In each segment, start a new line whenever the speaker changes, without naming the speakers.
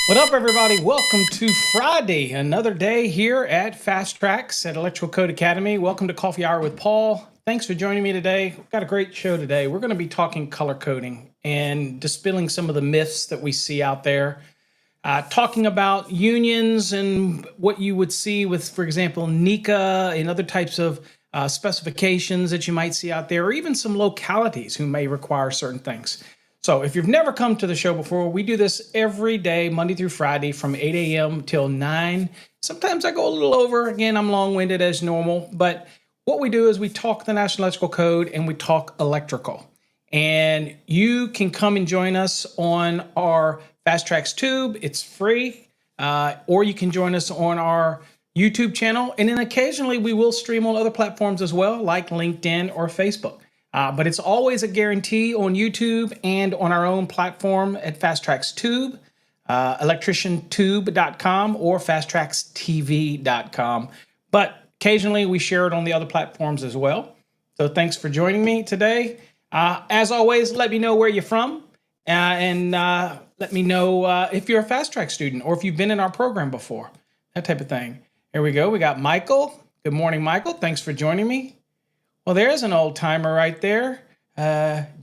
What up, everybody? Welcome to Friday, another day here at Fast Tracks at Electrical Code Academy. Welcome to Coffee Hour with Paul. Thanks for joining me today. We've got a great show today. We're going to be talking color coding and dispelling some of the myths that we see out there. Talking about unions and what you would see with, for example, NECA and other types of specifications that you might see out there, or even some localities who may require certain things. So if you've never come to the show before, we do this every day, Monday through Friday from 8 a.m. till 9. Sometimes I go a little over. Again, I'm long-winded as normal. But what we do is we talk the National Electrical Code and we talk electrical. And you can come and join us on our Fast Tracks tube. It's free. Or you can join us on our YouTube channel. And then occasionally we will stream on other platforms as well, like LinkedIn or Facebook. But it's always a guarantee on YouTube and on our own platform at Fast Tracks Tube, electriciantube.com or fasttrackstv.com. But occasionally we share it on the other platforms as well. So thanks for joining me today. As always, let me know where you're from and let me know if you're a Fast Track student or if you've been in our program before, that type of thing. Here we go. We got Michael. Good morning, Michael. Thanks for joining me. Well, there's an old timer right there.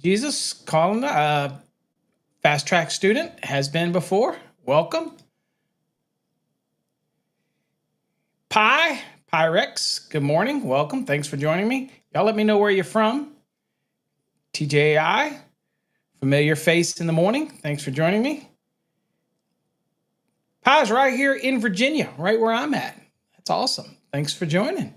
Jesus calling Fast Track student, has been before. Welcome. Pyrex, good morning. Welcome. Thanks for joining me. Y'all let me know where you're from. TJI, familiar face in the morning. Thanks for joining me. Pie's right here in Virginia, right where I'm at. That's awesome. Thanks for joining.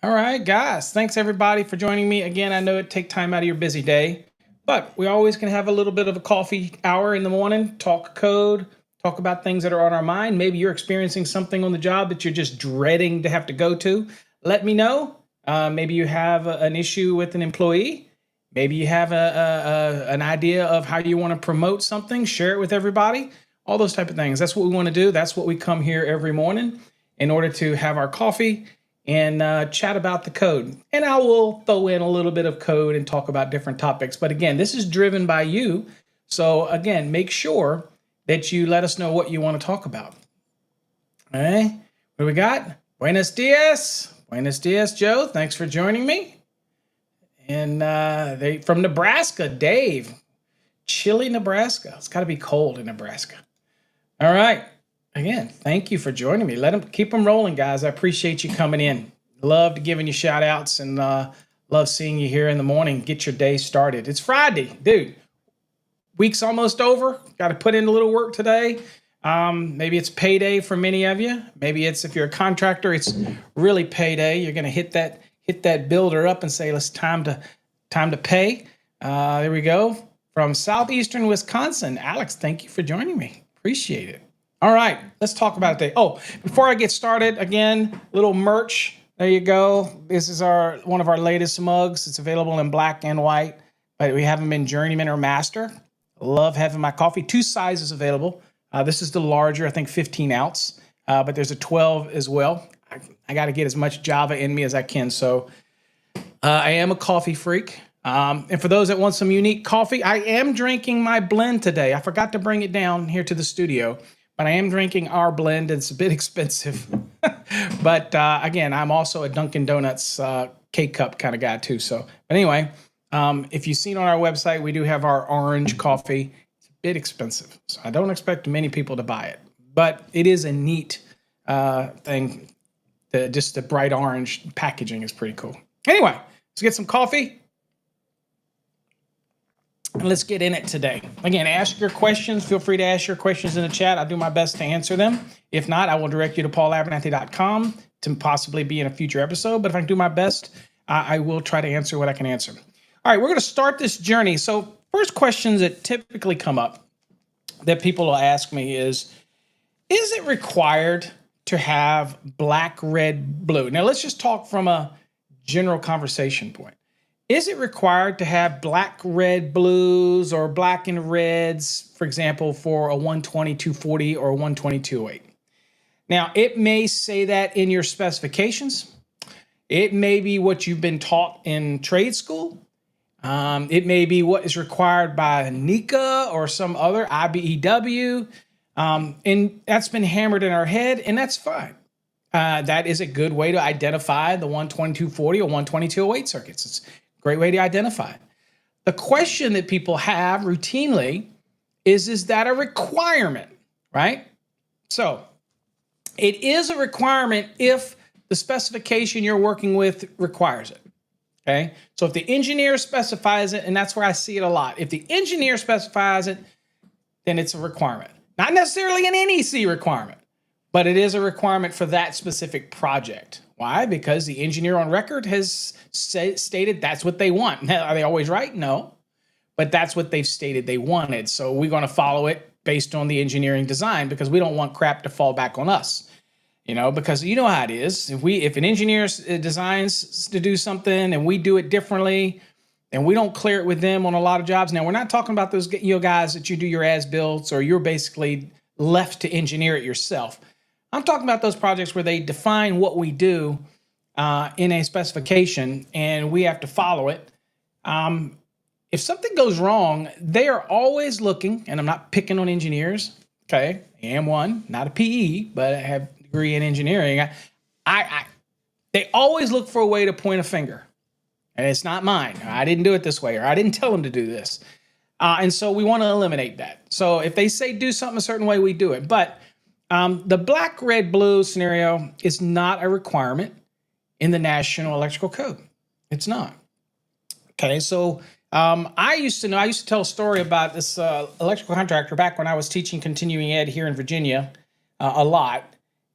All right, guys, thanks everybody for joining me. Again, I know it takes time out of your busy day, but we always can have a little bit of a coffee hour in the morning, talk code, talk about things that are on our mind. Maybe you're experiencing something on the job that you're just dreading to have to go to. Let me know. Maybe you have an issue with an employee. Maybe you have an idea of how you want to promote something, share it with everybody, all those type of things. That's what we want to do. That's what we come here every morning in order to have our coffee and chat about the code. And I will throw in a little bit of code and talk about different topics. But again, this is driven by you. So again, make sure that you let us know what you want to talk about. All right, what do we got? Buenos dias. Buenos dias, Joe. Thanks for joining me. And they from Nebraska, Dave. Chilly, Nebraska. It's got to be cold in Nebraska. All right. Again, thank you for joining me. Keep them rolling, guys. I appreciate you coming in. Loved giving you shout outs and love seeing you here in the morning. Get your day started. It's Friday, dude. Week's almost over. Got to put in a little work today. Maybe it's payday for many of you. Maybe it's, if you're a contractor, it's really payday. You're going to hit that builder up and say, "It's time to pay." There we go. From southeastern Wisconsin, Alex. Thank you for joining me. Appreciate it. All right, let's talk about it today. Oh, before I get started, again, little merch. There you go. This is one of our latest mugs. It's available in black and white, but we have them in Journeyman or Master. Love having my coffee. 2 sizes available. This is the larger, I think 15 ounce, but there's a 12 as well. I got to get as much Java in me as I can. So I am a coffee freak. And for those that want some unique coffee, I am drinking my blend today. I forgot to bring it down here to the studio. But I am drinking our blend. It's a bit expensive. But again, I'm also a Dunkin' Donuts K-Cup kind of guy too. So, but anyway, if you've seen on our website, we do have our orange coffee. It's a bit expensive. So I don't expect many people to buy it. But it is a neat thing. Just the bright orange packaging is pretty cool. Anyway, let's get some coffee. And let's get in it today. Again, ask your questions. Feel free to ask your questions in the chat. I'll do my best to answer them. If not, I will direct you to paulabernathy.com to possibly be in a future episode. But if I can do my best, I will try to answer what I can answer. All right, we're going to start this journey. So first questions that typically come up that people will ask me is it required to have black, red, blue? Now, let's just talk from a general conversation point. Is it required to have black, red, blues or black and reds, for example, for a 120, 240 or a 120, 208? Now, it may say that in your specifications. It may be what you've been taught in trade school. It may be what is required by NECA or some other IBEW. And that's been hammered in our head, and that's fine. That is a good way to identify the 12240 or 12208 circuits. It's a great way to identify it. The question that people have routinely is that a requirement, right? So it is a requirement if the specification you're working with requires it, okay? So if the engineer specifies it, and that's where I see it a lot, if the engineer specifies it, then it's a requirement. Not necessarily an NEC requirement, but it is a requirement for that specific project. Why? Because the engineer on record has stated that's what they want. Now, are they always right? No, but that's what they've stated they wanted. So we're going to follow it based on the engineering design because we don't want crap to fall back on us. Because you know how it is. If an engineer designs to do something and we do it differently, and we don't clear it with them on a lot of jobs. Now, we're not talking about those guys that you do your as-builts or you're basically left to engineer it yourself. I'm talking about those projects where they define what we do in a specification and we have to follow it. If something goes wrong, they are always looking, and I'm not picking on engineers, okay? I am one, not a PE, but I have a degree in engineering. They always look for a way to point a finger. And it's not mine. I didn't do it this way, or I didn't tell them to do this. And so we want to eliminate that. So if they say do something a certain way, we do it. But the black, red, blue scenario is not a requirement in the National Electrical Code. It's not. Okay, so I used to tell a story about this electrical contractor back when I was teaching continuing ed here in Virginia a lot.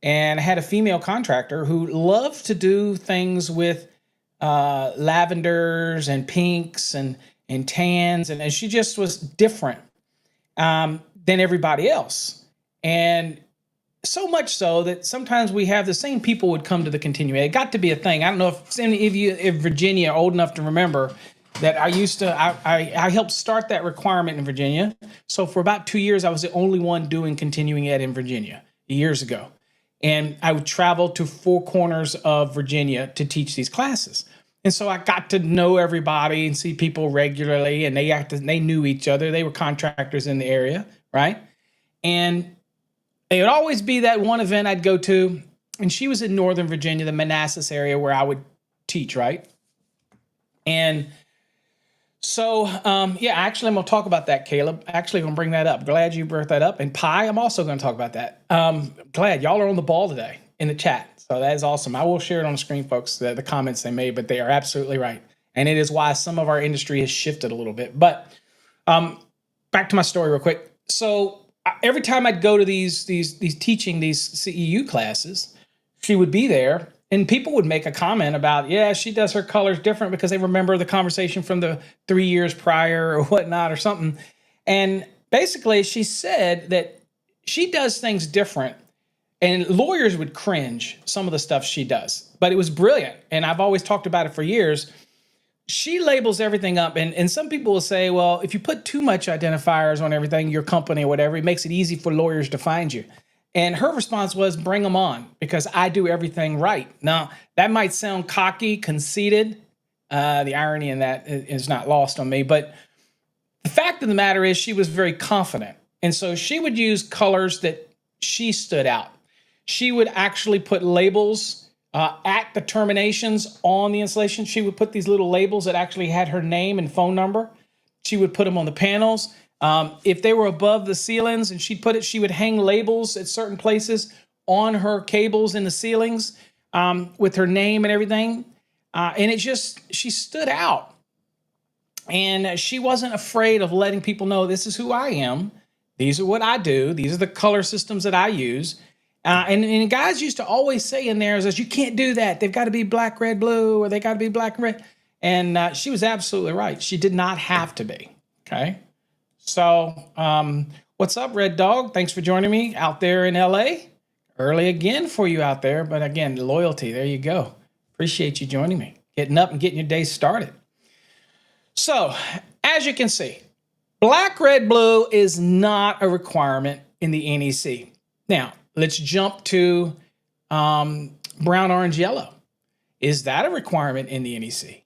And I had a female contractor who loved to do things with lavenders and pinks and tans, and she just was different than everybody else. And so much so that sometimes we have the same people would come to the continuing ed. It got to be a thing. I don't know if any of you in Virginia are old enough to remember that I helped start that requirement in Virginia. So for about 2 years, I was the only one doing continuing ed in Virginia years ago. And I would travel to 4 corners of Virginia to teach these classes. And so I got to know everybody and see people regularly, and they knew each other. They were contractors in the area, right? And it would always be that one event I'd go to, and she was in Northern Virginia, the Manassas area where I would teach, right? And so, actually, I'm going to talk about that, Caleb. Actually, I'm going to bring that up. Glad you brought that up. And Pi, I'm also going to talk about that. Glad y'all are on the ball today in the chat. So that is awesome. I will share it on the screen, folks, the comments they made, but they are absolutely right. And it is why some of our industry has shifted a little bit. But back to my story real quick. So every time I'd go to these teaching these CEU classes, she would be there. And people would make a comment about, yeah, she does her colors different because they remember the conversation from the 3 years prior or whatnot or something. And basically, she said that she does things different. And lawyers would cringe some of the stuff she does. But it was brilliant. And I've always talked about it for years. She labels everything up. And some people will say, well, if you put too much identifiers on everything, your company or whatever, it makes it easy for lawyers to find you. And her response was, bring them on, because I do everything right. Now, that might sound cocky, conceited. The irony in that is not lost on me. But the fact of the matter is she was very confident. And so she would use colors that she stood out. She would actually put labels at the terminations on the installation. She would put these little labels that actually had her name and phone number. She would put them on the panels. If they were above the ceilings and she would hang labels at certain places on her cables in the ceilings with her name and everything. And she stood out. And she wasn't afraid of letting people know, this is who I am. These are what I do. These are the color systems that I use. And guys used to always say in there is, you can't do that. They've got to be black, red, blue, or they got to be black and red. And she was absolutely right. She did not have to be. Okay. So, what's up, Red Dog? Thanks for joining me out there in LA. Early again for you out there, but again, loyalty. There you go. Appreciate you joining me, getting up and getting your day started. So, as you can see, black, red, blue is not a requirement in the NEC. Now, let's jump to brown, orange, yellow. Is that a requirement in the NEC?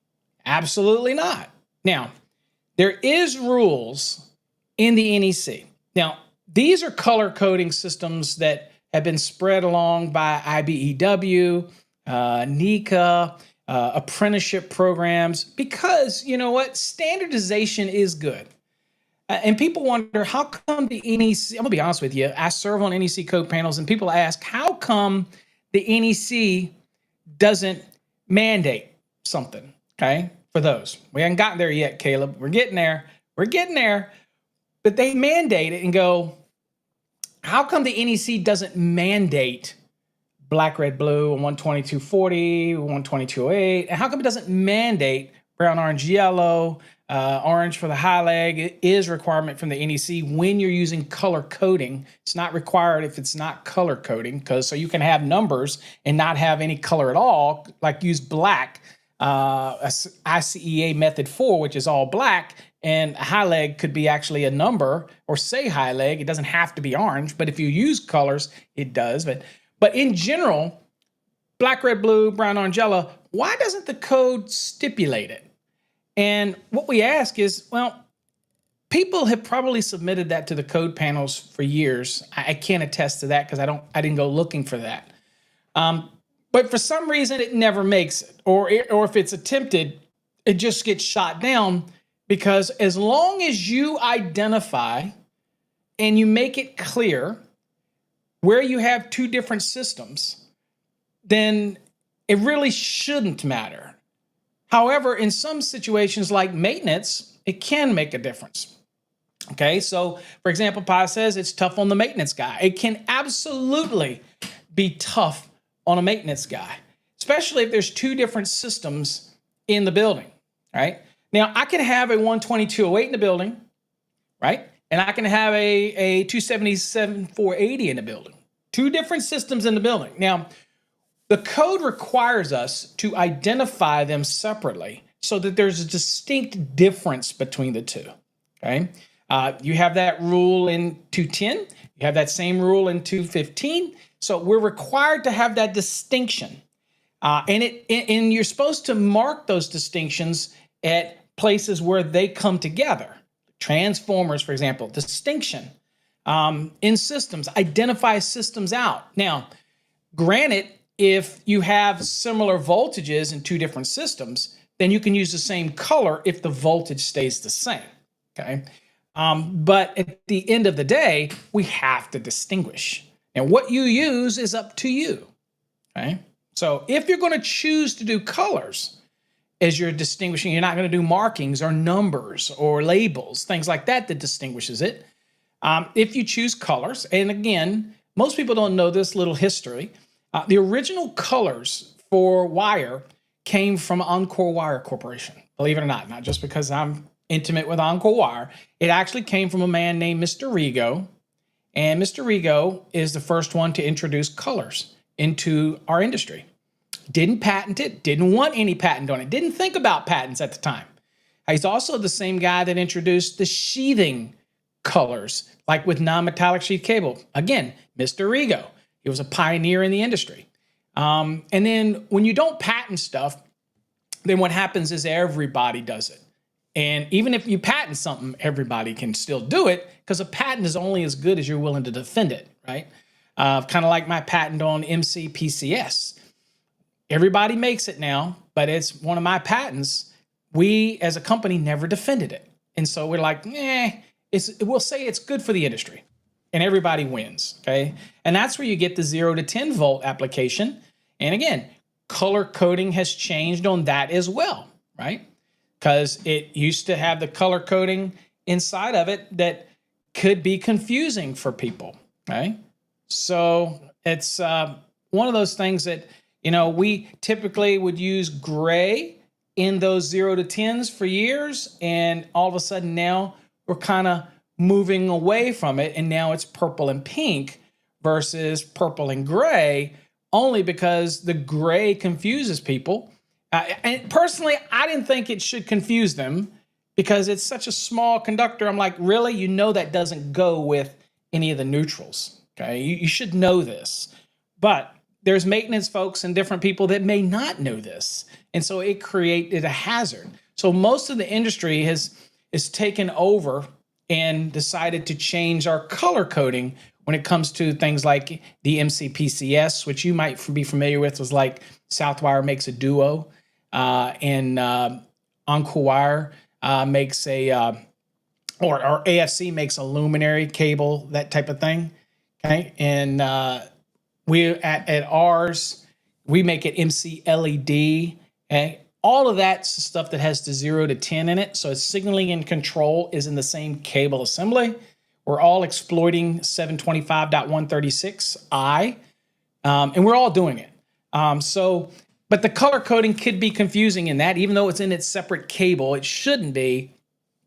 Absolutely not. Now, there is rules in the NEC. Now, These are color coding systems that have been spread along by IBEW, NECA, apprenticeship programs, because you know what? Standardization is good. And people wonder, how come the NEC, I'm gonna be honest with you, I serve on NEC code panels, and people ask, how come the NEC doesn't mandate something, okay, for those? We haven't gotten there yet, Caleb. We're getting there. We're getting there. But they mandate it and go, how come the NEC doesn't mandate black, red, blue, 12240, 12208? And how come it doesn't mandate brown, orange, yellow, orange for the high leg? It is a requirement from the NEC when you're using color coding. It's not required if it's not color coding, because so you can have numbers and not have any color at all, like use black, ICEA method 4, which is all black, and a high leg could be actually a number, or say high leg. It doesn't have to be orange, but if you use colors, it does. But in general, black, red, blue, brown, orange, yellow, why doesn't the code stipulate it? And what we ask is, well, people have probably submitted that to the code panels for years. I can't attest to that because I didn't go looking for that. But for some reason, it never makes it, or if it's attempted, it just gets shot down, because as long as you identify and you make it clear where you have two different systems, then it really shouldn't matter. However, in some situations like maintenance, it can make a difference. Okay, so for example, Pi says it's tough on the maintenance guy. It can absolutely be tough on a maintenance guy, especially if there's two different systems in the building, right? Now, I can have a 12208 in the building, right? And I can have a 277-480 in the building. Two different systems in the building. Now, the code requires us to identify them separately so that there's a distinct difference between the two, okay? You have that rule in 210. You have that same rule in 215. So we're required to have that distinction. And you're supposed to mark those distinctions at places where they come together. Transformers, for example, distinction. In systems, identify systems out. Now, granted, if you have similar voltages in two different systems, then you can use the same color if the voltage stays the same, okay? But at the end of the day, we have to distinguish. And what you use is up to you, okay? So if you're going to choose to do colors as you're distinguishing, you're not going to do markings or numbers or labels, things like that distinguishes it. If you choose colors, and again, most people don't know this little history. The original colors for wire came from Encore Wire Corporation, believe it or not just because I'm intimate with Encore Wire. It actually came from a man named Mr. Rigo, and Mr. Rigo is the first one to introduce colors into our industry. Didn't patent it, didn't want any patent on it, didn't think about patents at the time. He's also the same guy that introduced the sheathing colors, like with non-metallic sheath cable. Again, Mr. Rigo. He was a pioneer in the industry. And then when you don't patent stuff, then what happens is everybody does it. And even if you patent something, everybody can still do it, because a patent is only as good as you're willing to defend it, right? Kind of like my patent on MCPCS. Everybody makes it now, but it's one of my patents. We, as a company, never defended it. And so we're like, we'll say it's good for the industry. And everybody wins, okay? And that's where you get the 0 to 10 volt application. And again, color coding has changed on that as well, right? Because it used to have the color coding inside of it that could be confusing for people, right? So it's one of those things that, we typically would use gray in those 0 to 10s for years. And all of a sudden now we're kind of moving away from it, and now it's purple and pink versus purple and gray, only because the gray confuses people. And personally, I didn't think it should confuse them because it's such a small conductor. I'm like, really? That doesn't go with any of the neutrals, okay? You should know this. But there's maintenance folks and different people that may not know this, and so it created a hazard. So most of the industry is taken over and decided to change our color coding when it comes to things like the MCPCS, which you might be familiar with, was like Southwire makes a Duo, and Encore makes a, or AFC makes a luminary cable, that type of thing. Okay, and we at ours, we make it MC LED. Okay, all of that stuff that has the 0 to 10 in it. So it's signaling and control is in the same cable assembly. We're all exploiting 725.136i, and we're all doing it. But the color coding could be confusing in that, even though it's in its separate cable, it shouldn't be.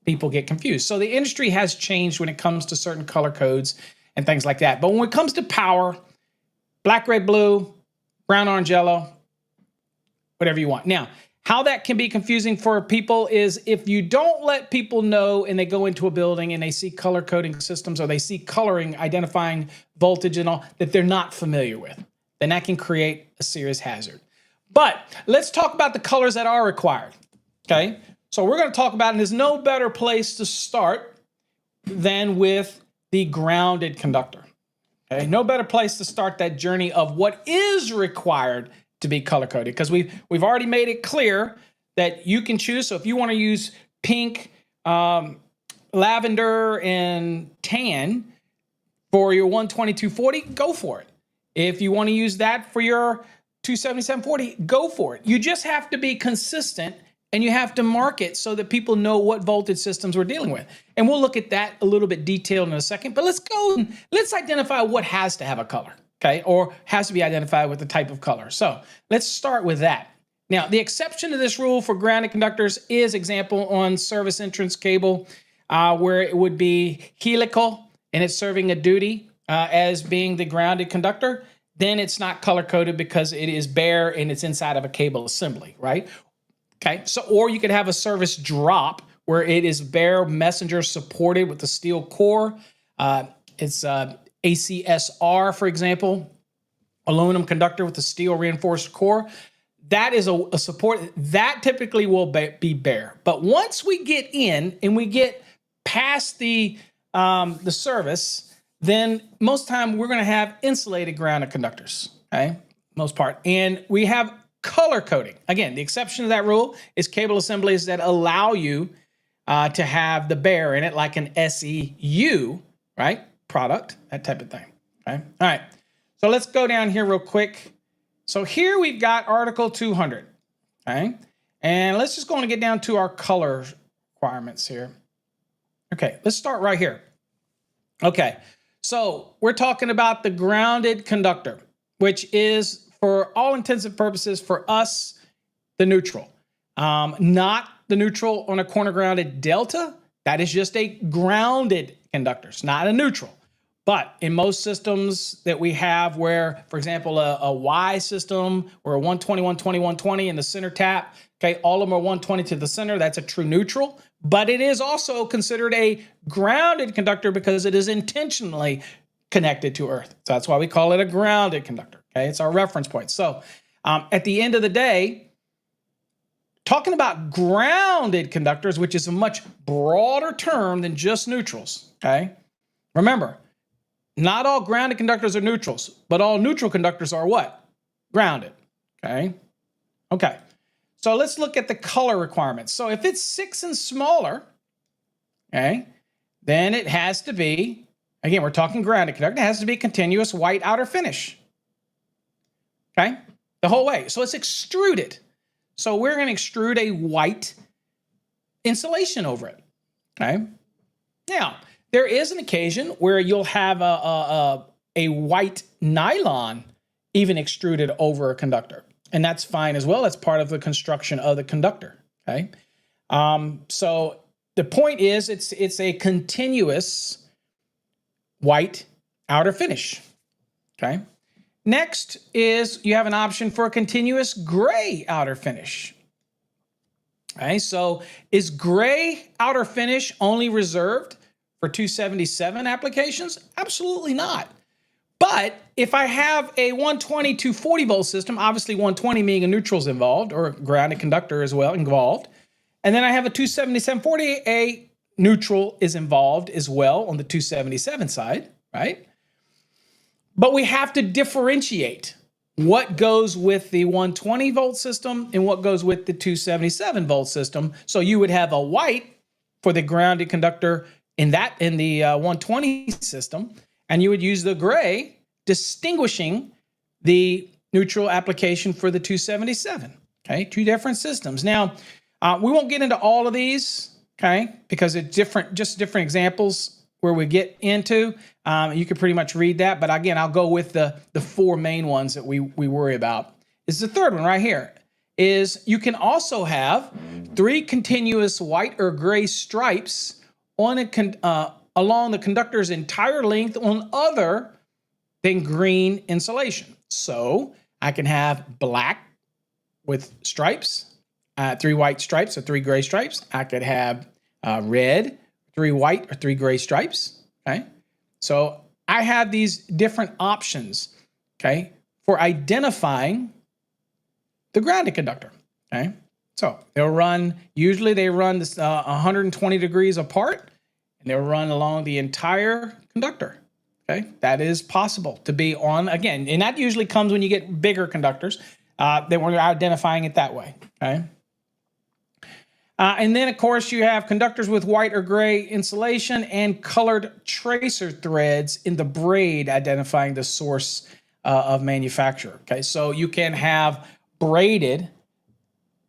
People get confused. So the industry has changed when it comes to certain color codes and things like that. But when it comes to power, black, red, blue, brown, orange, yellow, whatever you want. Now, how that can be confusing for people is if you don't let people know and they go into a building and they see color coding systems or they see coloring, identifying voltage and all that they're not familiar with, then that can create a serious hazard. But let's talk about the colors that are required, okay? So we're going to talk about, and there's no better place to start than with the grounded conductor, okay? No better place to start that journey of what is required to be color coded, because we've already made it clear that you can choose. So if you want to use pink, lavender, and tan for your 12240, go for it. If you want to use that for your 27740, go for it. You just have to be consistent, and you have to mark it so that people know what voltage systems we're dealing with. And we'll look at that a little bit detailed in a second, but let's go and let's identify what has to have a color. Okay, or has to be identified with the type of color. So let's start with that. Now, the exception to this rule for grounded conductors is example on service entrance cable, where it would be helical and it's serving a duty as being the grounded conductor. Then it's not color coded because it is bare and it's inside of a cable assembly, right? Okay, so or you could have a service drop where it is bare messenger supported with the steel core. It's ACSR, for example, aluminum conductor with a steel reinforced core. That is a support that typically will be bare. But once we get in and we get past the service, then most time we're going to have insulated grounded conductors. Okay, most part, and we have color coding. Again, the exception to that rule is cable assemblies that allow you to have the bare in it, like an SEU, right? Product, that type of thing. Okay. All right. So let's go down here real quick. So here we've got Article 200. Okay. And let's just go and get down to our color requirements here. Okay. Let's start right here. Okay. So we're talking about the grounded conductor, which is, for all intents and purposes, for us, the neutral. Not the neutral on a corner grounded delta. That is just a grounded conductor. It's not a neutral. But in most systems that we have where, for example, a Y system or a 120, 120, 120 in the center tap, okay, all of them are 120 to the center. That's a true neutral. But it is also considered a grounded conductor because it is intentionally connected to Earth. So that's why we call it a grounded conductor. Okay, it's our reference point. So at the end of the day, talking about grounded conductors, which is a much broader term than just neutrals, okay? Remember, not all grounded conductors are neutrals, but all neutral conductors are what? Grounded, okay? Okay, so let's look at the color requirements. So if it's 6 and smaller, okay, then it has to be, again, we're talking grounded conductor, it has to be continuous white outer finish, okay? The whole way. So it's extruded. So we're going to extrude a white insulation over it, okay? Now, there is an occasion where you'll have a white nylon even extruded over a conductor, and that's fine as well. That's part of the construction of the conductor, okay? So the point is it's a continuous white outer finish, okay? Next is you have an option for a continuous gray outer finish. Okay, so is gray outer finish only reserved for 277 applications? Absolutely not. But if I have a 120 240 volt system, obviously 120 being a neutral is involved, or a grounded conductor as well involved, and then I have a 27740, a neutral is involved as well on the 277 side, right? But we have to differentiate what goes with the 120 volt system and what goes with the 277 volt system. So you would have a white for the grounded conductor in the 120 system, and you would use the gray distinguishing the neutral application for the 277. Okay, two different systems. Now, we won't get into all of these, okay, because it's just different examples where we get into. You can pretty much read that, but again, I'll go with the four main ones that we worry about. Is the third one right here. Is you can also have three continuous white or gray stripes on along the conductor's entire length on other than green insulation. So I can have black with stripes, 3 white stripes or 3 gray stripes. I could have red, 3 white or 3 gray stripes. Okay, so I have these different options. Okay, for identifying the grounded conductor. Okay, so usually they run this 120 degrees apart, and they'll run along the entire conductor. Okay, that is possible to be on again, and that usually comes when you get bigger conductors. That we're identifying it that way. Okay. And then, of course, you have conductors with white or gray insulation and colored tracer threads in the braid identifying the source of manufacture. Okay, so you can have braided,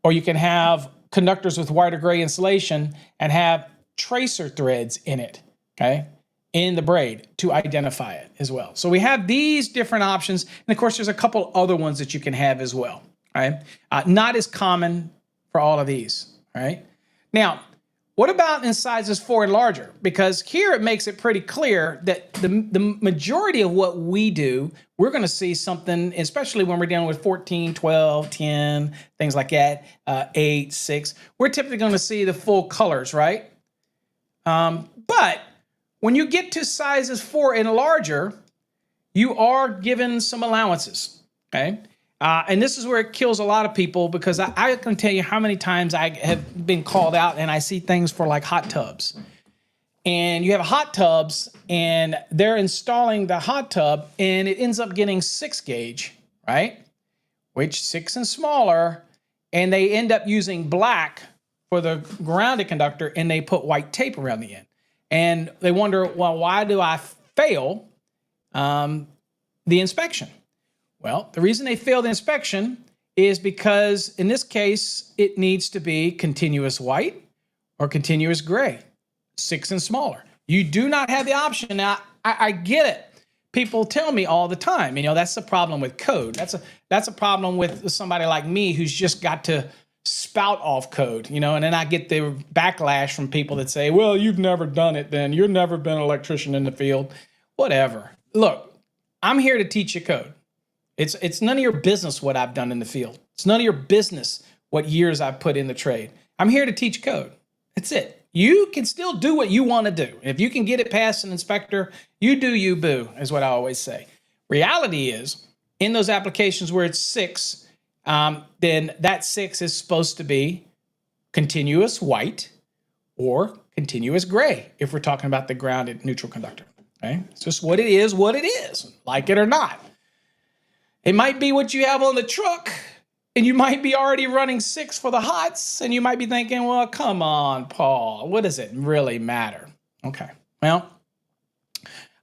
or you can have conductors with white or gray insulation and have tracer threads in it, okay, in the braid to identify it as well. So we have these different options. And of course, there's a couple other ones that you can have as well, right? Not as common for all of these. All right. Now, what about in sizes 4 and larger? Because here it makes it pretty clear that the majority of what we do, we're going to see something, especially when we're dealing with 14, 12, 10, things like that, 8, 6. We're typically going to see the full colors, right? But when you get to sizes 4 and larger, you are given some allowances, okay? And this is where it kills a lot of people, because I can tell you how many times I have been called out and I see things for like hot tubs. And you have hot tubs and they're installing the hot tub and it ends up getting 6 gauge, right? Which 6 and smaller, and they end up using black for the grounded conductor and they put white tape around the end. And they wonder, well, why do I fail the inspection? Well, the reason they fail the inspection is because, in this case, it needs to be continuous white or continuous gray, 6 and smaller. You do not have the option. Now, I get it. People tell me all the time, that's the problem with code. That's a problem with somebody like me who's just got to spout off code, and then I get the backlash from people that say, well, you've never done it then. You've never been an electrician in the field. Whatever. Look, I'm here to teach you code. It's none of your business what I've done in the field. It's none of your business what years I've put in the trade. I'm here to teach code. That's it. You can still do what you want to do. If you can get it past an inspector, you do you, boo, is what I always say. Reality is, in those applications where it's 6, then that 6 is supposed to be continuous white or continuous gray, if we're talking about the grounded neutral conductor. Okay? It's just what it is, like it or not. It might be what you have on the truck, and you might be already running 6 for the hots, and you might be thinking, well, come on, Paul, what does it really matter? Okay, well,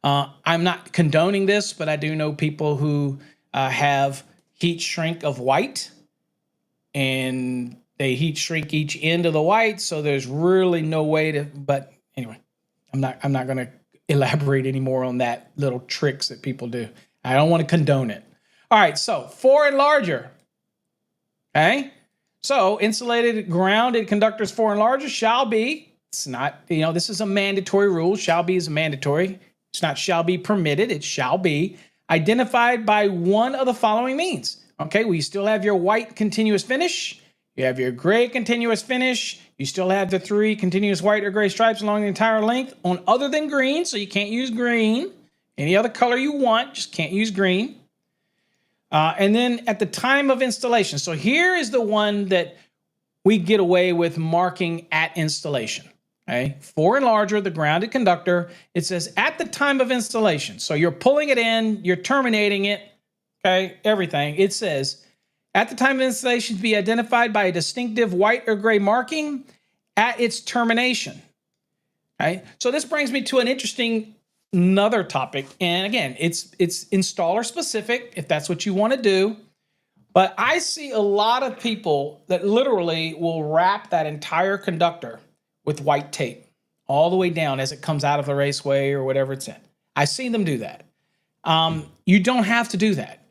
I'm not condoning this, but I do know people who have heat shrink of white, and they heat shrink each end of the white, so there's really no way to, but anyway, I'm not going to elaborate anymore on that little tricks that people do. I don't want to condone it. All right, so 4 and larger, okay? So insulated grounded conductors 4 and larger shall be, it's not, this is a mandatory rule. Shall be is mandatory. It's not shall be permitted. It shall be identified by one of the following means. Okay, well, you still have your white continuous finish. You have your gray continuous finish. You still have the 3 continuous white or gray stripes along the entire length on other than green, so you can't use green. Any other color you want, just can't use green. And then at the time of installation, so here is the one that we get away with marking at installation. Okay, 4 and larger, the grounded conductor. It says at the time of installation. So you're pulling it in, you're terminating it, okay, everything. It says at the time of installation to be identified by a distinctive white or gray marking at its termination. Okay, so this brings me to an interesting another topic. And again, it's installer specific if that's what you want to do. But I see a lot of people that literally will wrap that entire conductor with white tape all the way down as it comes out of the raceway or whatever it's in. I've seen them do that. You don't have to do that.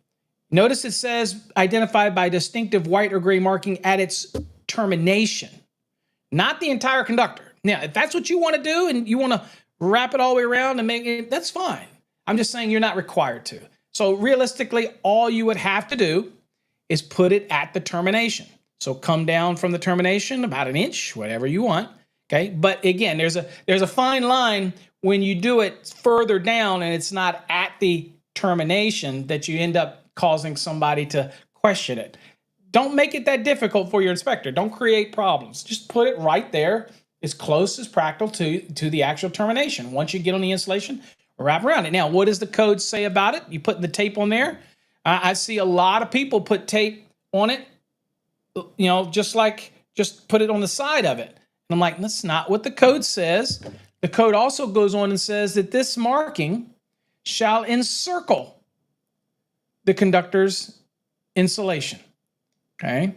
Notice it says identified by distinctive white or gray marking at its termination, not the entire conductor. Now, if that's what you want to do and you want to wrap it all the way around and make it, that's fine. I'm just saying you're not required to. So realistically, all you would have to do is put it at the termination. So come down from the termination about an inch, whatever you want. Okay, but again, there's a fine line when you do it further down and it's not at the termination that you end up causing somebody to question it. Don't make it that difficult for your inspector. Don't create problems. Just put it right there as close as practical to the actual termination. Once you get on the installation, wrap around it. Now, what does the code say about it? You put the tape on there. I see a lot of people put tape on it, just put it on the side of it. And I'm like, that's not what the code says. The code also goes on and says that this marking shall encircle the conductor's insulation. Okay.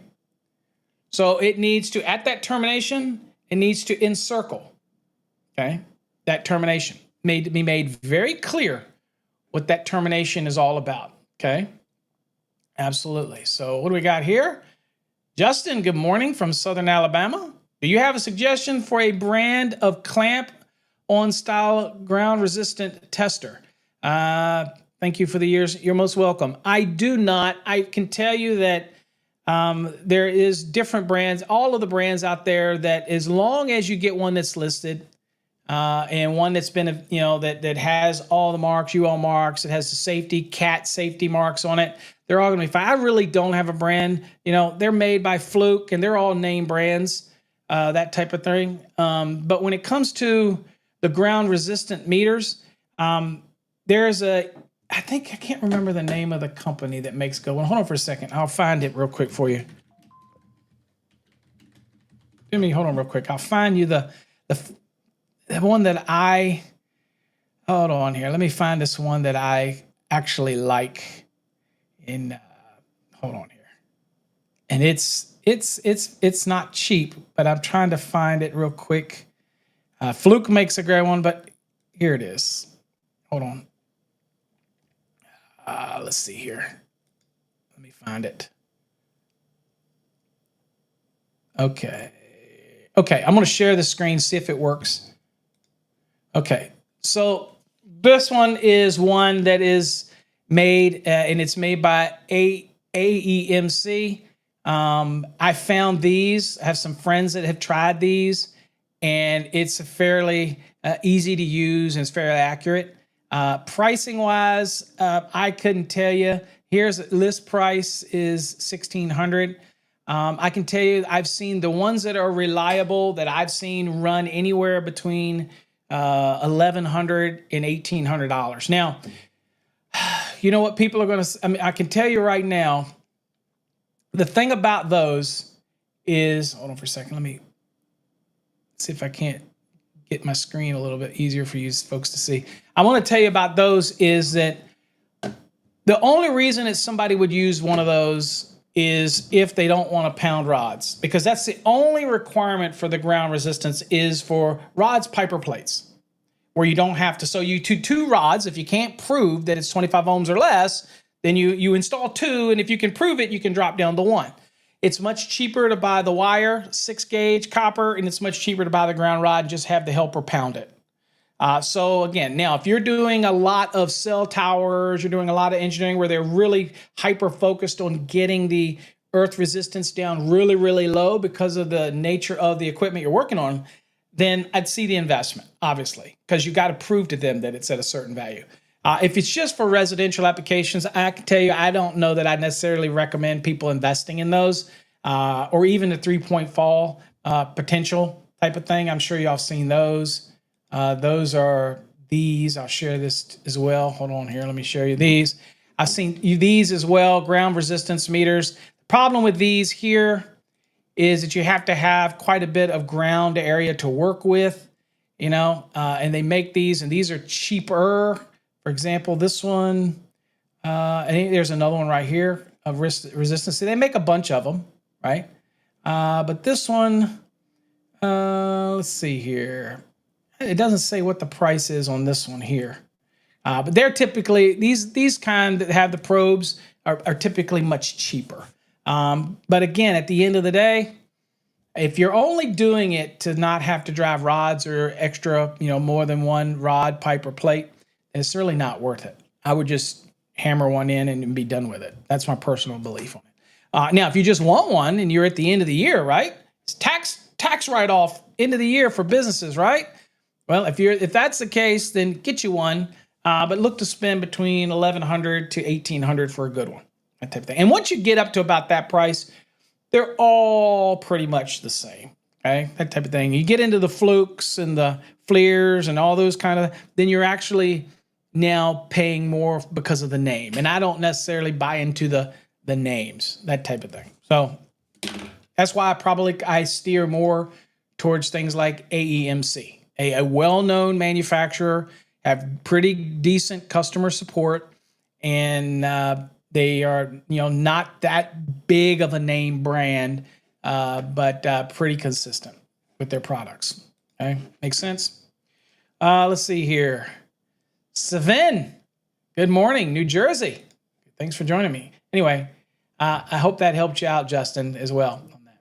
So it needs to, at that termination, it needs to encircle. Okay. That termination made to be made very clear what that termination is all about. Okay. Absolutely. So what do we got here? Justin, good morning from Southern Alabama. Do you have a suggestion for a brand of clamp-on style ground-resistant tester? Thank you for the years. You're most welcome. I do not. I can tell you that there is different brands, all of the brands out there that as long as you get one that's listed and one that's been, that has all the marks, UL marks, it has the safety, CAT safety marks on it, they're all going to be fine. I really don't have a brand. They're made by Fluke and they're all name brands. That type of thing. But when it comes to the ground resistant meters, there's I can't remember the name of the company that makes good one. Hold on for a second. I'll find it real quick for you. Hold on real quick. I'll find you the one that hold on here. Let me find this one that I actually like hold on here. And it's not cheap, but I'm trying to find it real quick. Fluke makes a great one, but here it is. Hold on. Let's see here. Let me find it. Okay. I'm going to share the screen, see if it works. Okay. So this one is one that is made, and it's made by AEMC. I found these. I have some friends that have tried these, and it's fairly easy to use and it's fairly accurate. Pricing wise, I couldn't tell you. Here's list price is $1,600. I can tell you I've seen the ones that are reliable that I've seen run anywhere between $1,100 and $1,800. Now, you know what people are going to, I can tell you right now, the thing about those is, hold on for a second. Let me see if I can't get my screen a little bit easier for you folks to see. I want to tell you about those is that the only reason that somebody would use one of those is if they don't want to pound rods, because that's the only requirement for the ground resistance is for rods, piper plates, where you don't have to. So you do 2 rods. If you can't prove that it's 25 ohms or less, then you install 2, and if you can prove it, you can drop down to 1. It's much cheaper to buy the wire, 6-gauge copper, and it's much cheaper to buy the ground rod and just have the helper pound it. So again, now if you're doing a lot of cell towers, you're doing a lot of engineering where they're really hyper-focused on getting the earth resistance down really, really low because of the nature of the equipment you're working on, then I'd see the investment, obviously, because you got to prove to them that it's at a certain value. If it's just for residential applications, I can tell you I don't know that I necessarily recommend people investing in those or even the 3-point fall potential. type of thing. I'm sure y'all have seen those. Those are these. I'll share this as well. Hold on here. Let me show you these. I've seen these as well, ground resistance meters. The problem with these here is that you have to have quite a bit of ground area to work with, you know, and they make these, and these are cheaper. For example, this one, I think there's another one right here of resistance. See, they make a bunch of them, right? But this one, let's see here. It doesn't say what the price is on this one here. But they're typically, these kind that have the probes are typically much cheaper. But again, at the end of the day, if you're only doing it to not have to drive rods or extra, you know, more than one rod, pipe, or plate, it's really not worth it. I would just hammer one in and be done with it. That's my personal belief on it. Now, if you just want one and you're at the end of the year, right? It's tax write-off end of the year for businesses, right? Well, if that's the case, then get you one. But look to spend between $1,100 to $1,800 for a good one, that type of thing. And once you get up to about that price, they're all pretty much the same, okay? That type of thing. You get into the flukes and the fleers and all those kind of, then you're actually now paying more because of the name. And I don't necessarily buy into the names, that type of thing. So that's why I steer more towards things like AEMC, a well-known manufacturer, have pretty decent customer support, and they are, you know, not that big of a name brand, but pretty consistent with their products. Okay, makes sense. Let's see here. Savin, good morning, New Jersey. Thanks for joining me. Anyway, I hope that helped you out, Justin, as well on that.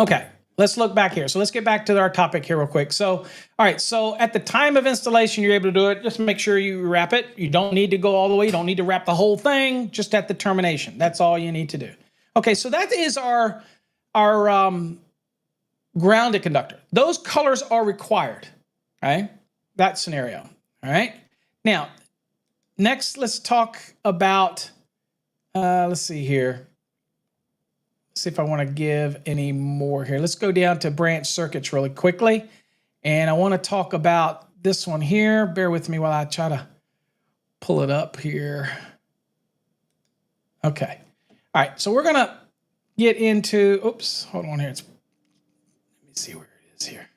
Okay. Let's look back here. So let's get back to our topic here real quick. So, all right. So at the time of installation, you're able to do it. Just make sure you wrap it. You don't need to go all the way. You don't need to wrap the whole thing. Just at the termination. That's all you need to do. Okay. So that is our grounded conductor. Those colors are required. Right? That scenario. All right. Now, next, let's talk about. Let's see here. See if I want to give any more here. Let's go down to branch circuits really quickly. And I want to talk about this one here. Bear with me while I try to pull it up here. Okay. All right. So we're going to get into, oops, hold on here. Let me see where it is here.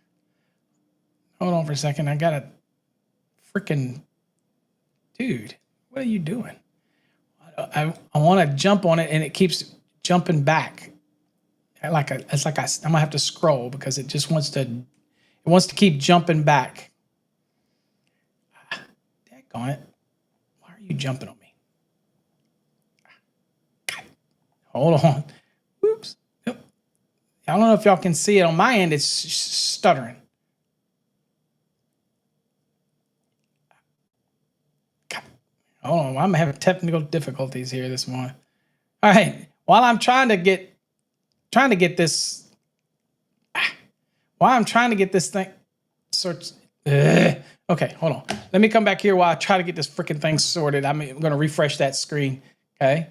Hold on for a second. I got a freaking, dude, what are you doing? I want to jump on it and it keeps jumping back. I'm gonna have to scroll because it just wants to keep jumping back. Daggone it. Why are you jumping on me? God. Hold on. Oops. Yep. I don't know if y'all can see it. On my end, it's stuttering. God. Hold on. I'm having technical difficulties here this morning. All right. While I'm trying to get this thing sorts. Okay, hold on. Let me come back here while I try to get this freaking thing sorted. I'm going to refresh that screen. Okay.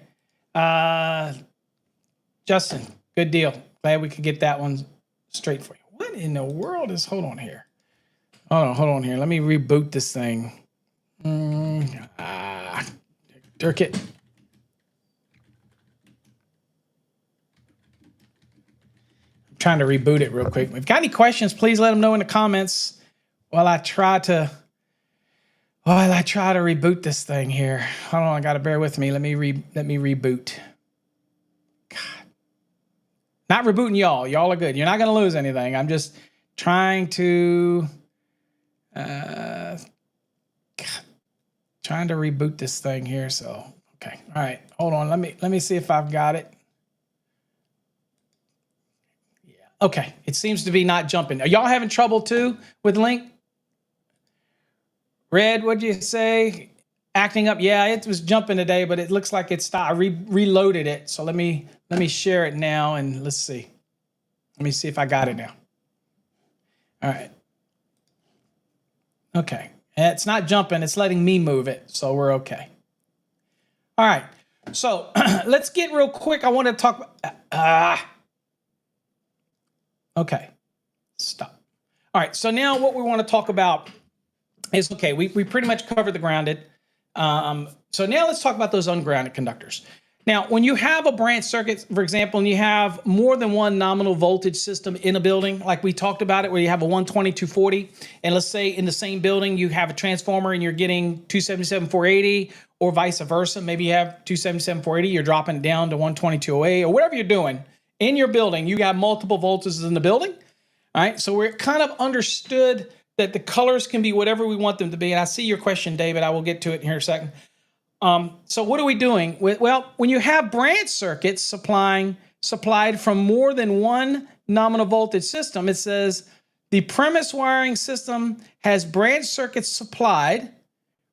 Justin, good deal. Glad we could get that one straight for you. What in the world is? Hold on here. Hold on here. Let me reboot this thing. Dirk it. Trying to reboot it real quick. If you've got any questions, please let them know in the comments while I try to reboot this thing here. Hold on, I gotta bear with me. Let me reboot. God. Not rebooting y'all. Y'all are good. You're not gonna lose anything. I'm just trying to trying to reboot this thing here. So okay. All right. Hold on. Let me see if I've got it. Okay, it seems to be not jumping. Are y'all having trouble too with Link? Red, what'd you say? Acting up? Yeah, it was jumping today, but it looks like it stopped. I reloaded it, so let me share it now and let's see. Let me see if I got it now. All right. Okay, it's not jumping. It's letting me move it, so we're okay. All right, so let's get real quick. I want to talk. Okay. Stop. All right, so now what we want to talk about is, okay, we pretty much covered the grounded. So now let's talk about those ungrounded conductors. Now, when you have a branch circuit, for example, and you have more than one nominal voltage system in a building, like we talked about it, where you have a 120, 240, and let's say in the same building you have a transformer and you're getting 277, 480, or vice versa. Maybe you have 277, 480, you're dropping it down to 120, 208, or whatever you're doing in your building. You got multiple voltages in the building. All right, so we're kind of understood that the colors can be whatever we want them to be. And I see your question, David. I will get to it in here in a second. So what are we doing? Well, when you have branch circuits supplied from more than one nominal voltage system, it says the premise wiring system has branch circuits supplied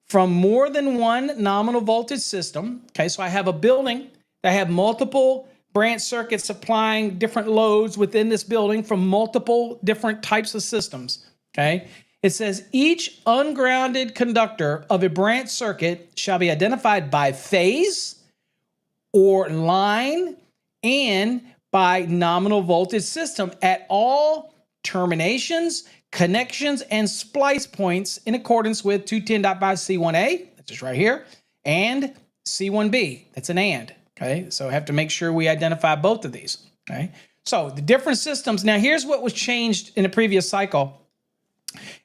from more than one nominal voltage system. Okay, so I have a building that have multiple branch circuits supplying different loads within this building from multiple different types of systems. Okay. It says each ungrounded conductor of a branch circuit shall be identified by phase or line and by nominal voltage system at all terminations, connections, and splice points in accordance with 210.5 C1A, that's just right here, and C1B, that's an and. Okay, so I have to make sure we identify both of these. Okay, so the different systems. Now, here's what was changed in the previous cycle.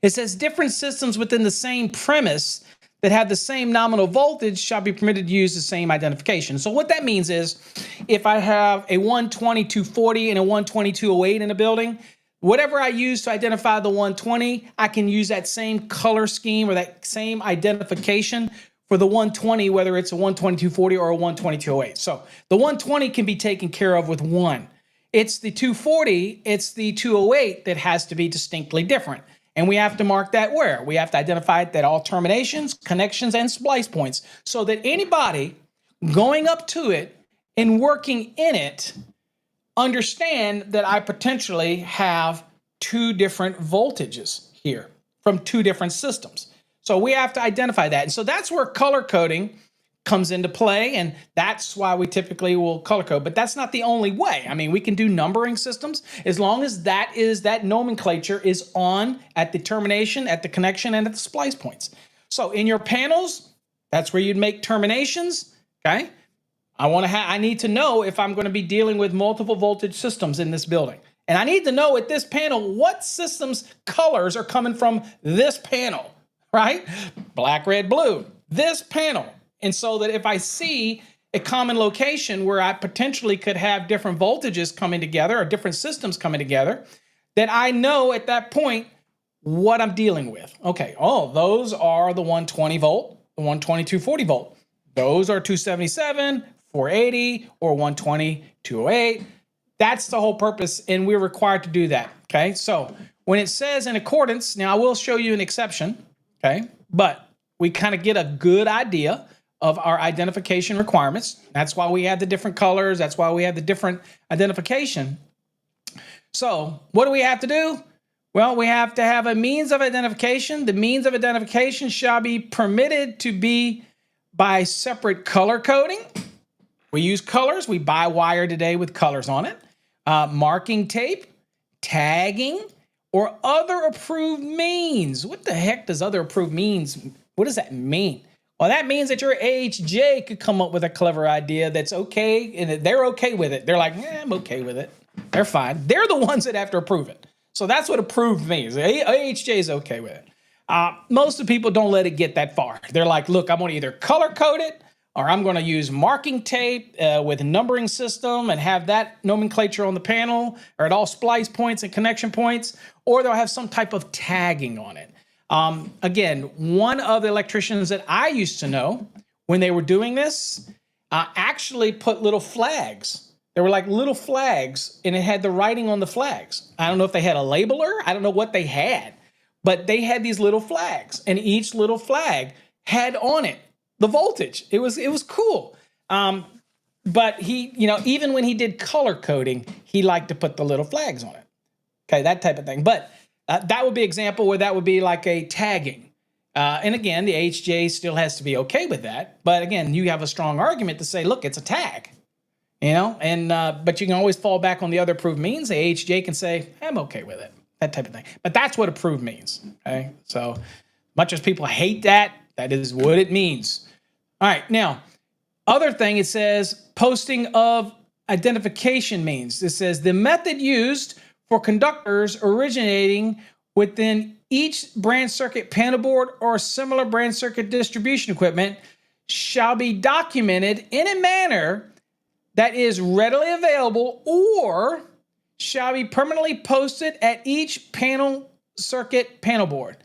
It says different systems within the same premise that have the same nominal voltage shall be permitted to use the same identification. So what that means is if I have a 120 240 and a 120 208 in a building, whatever I use to identify the 120, I can use that same color scheme or that same identification for the 120, whether it's a 120 240 or a 120 208. So the 120 can be taken care of with one. It's the 240, it's the 208 that has to be distinctly different. And we have to mark that where? We have to identify that all terminations, connections, and splice points so that anybody going up to it and working in it understand that I potentially have two different voltages here from two different systems. So we have to identify that. And so that's where color coding comes into play, and that's why we typically will color code. But that's not the only way. I mean, we can do numbering systems as long as that nomenclature is on at the termination, at the connection, and at the splice points. So in your panels, that's where you'd make terminations, okay? I need to know if I'm going to be dealing with multiple voltage systems in this building. And I need to know at this panel what systems colors are coming from this panel, right? Black, red, blue, this panel. And so that if I see a common location where I potentially could have different voltages coming together or different systems coming together, that I know at that point what I'm dealing with. Okay, those are the 120 volt, the 120, 240 volt. Those are 277, 480, or 120, 208. That's the whole purpose, and we're required to do that, okay? So when it says in accordance, now I will show you an exception, okay? But we kind of get a good idea of our identification requirements. That's why we have the different colors. That's why we have the different identification. So what do we have to do? Well, we have to have a means of identification. The means of identification shall be permitted to be by separate color coding. We use colors. We buy wire today with colors on it. Marking tape, tagging, or other approved means. What the heck does other approved means? What does that mean? Well, that means that your AHJ could come up with a clever idea that's okay, and they're okay with it. They're like, I'm okay with it. They're fine. They're the ones that have to approve it. So that's what approved means. AHJ is okay with it. Most of the people don't let it get that far. They're like, look, I'm going to either color code it or I'm going to use marking tape with a numbering system and have that nomenclature on the panel or at all splice points and connection points, or they'll have some type of tagging on it. Again, one of the electricians that I used to know when they were doing this actually put little flags. They were like little flags, and it had the writing on the flags. I don't know if they had a labeler. I don't know what they had, but they had these little flags, and each little flag had on it the voltage. It was cool. But he, even when he did color coding, he liked to put the little flags on it. Okay, that type of thing. But that would be an example where that would be like a tagging. And again, the HJ still has to be okay with that. But again, you have a strong argument to say, look, it's a tag. But you can always fall back on the other approved means. The HJ can say, I'm okay with it. that type of thing. But that's what approved means. Okay, so much as people hate that, that is what it means. All right, now, other thing it says posting of identification means. It says the method used for conductors originating within each branch circuit panel board or similar branch circuit distribution equipment shall be documented in a manner that is readily available or shall be permanently posted at each panel circuit panel board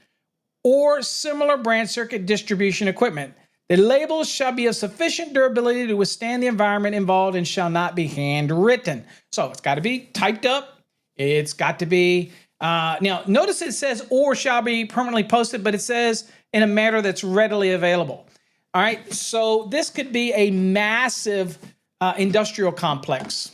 or similar branch circuit distribution equipment. The labels shall be of sufficient durability to withstand the environment involved and shall not be handwritten. So it's got to be typed up. It's got to be, now notice it says or shall be permanently posted, but it says in a manner that's readily available. All right, so this could be a massive industrial complex,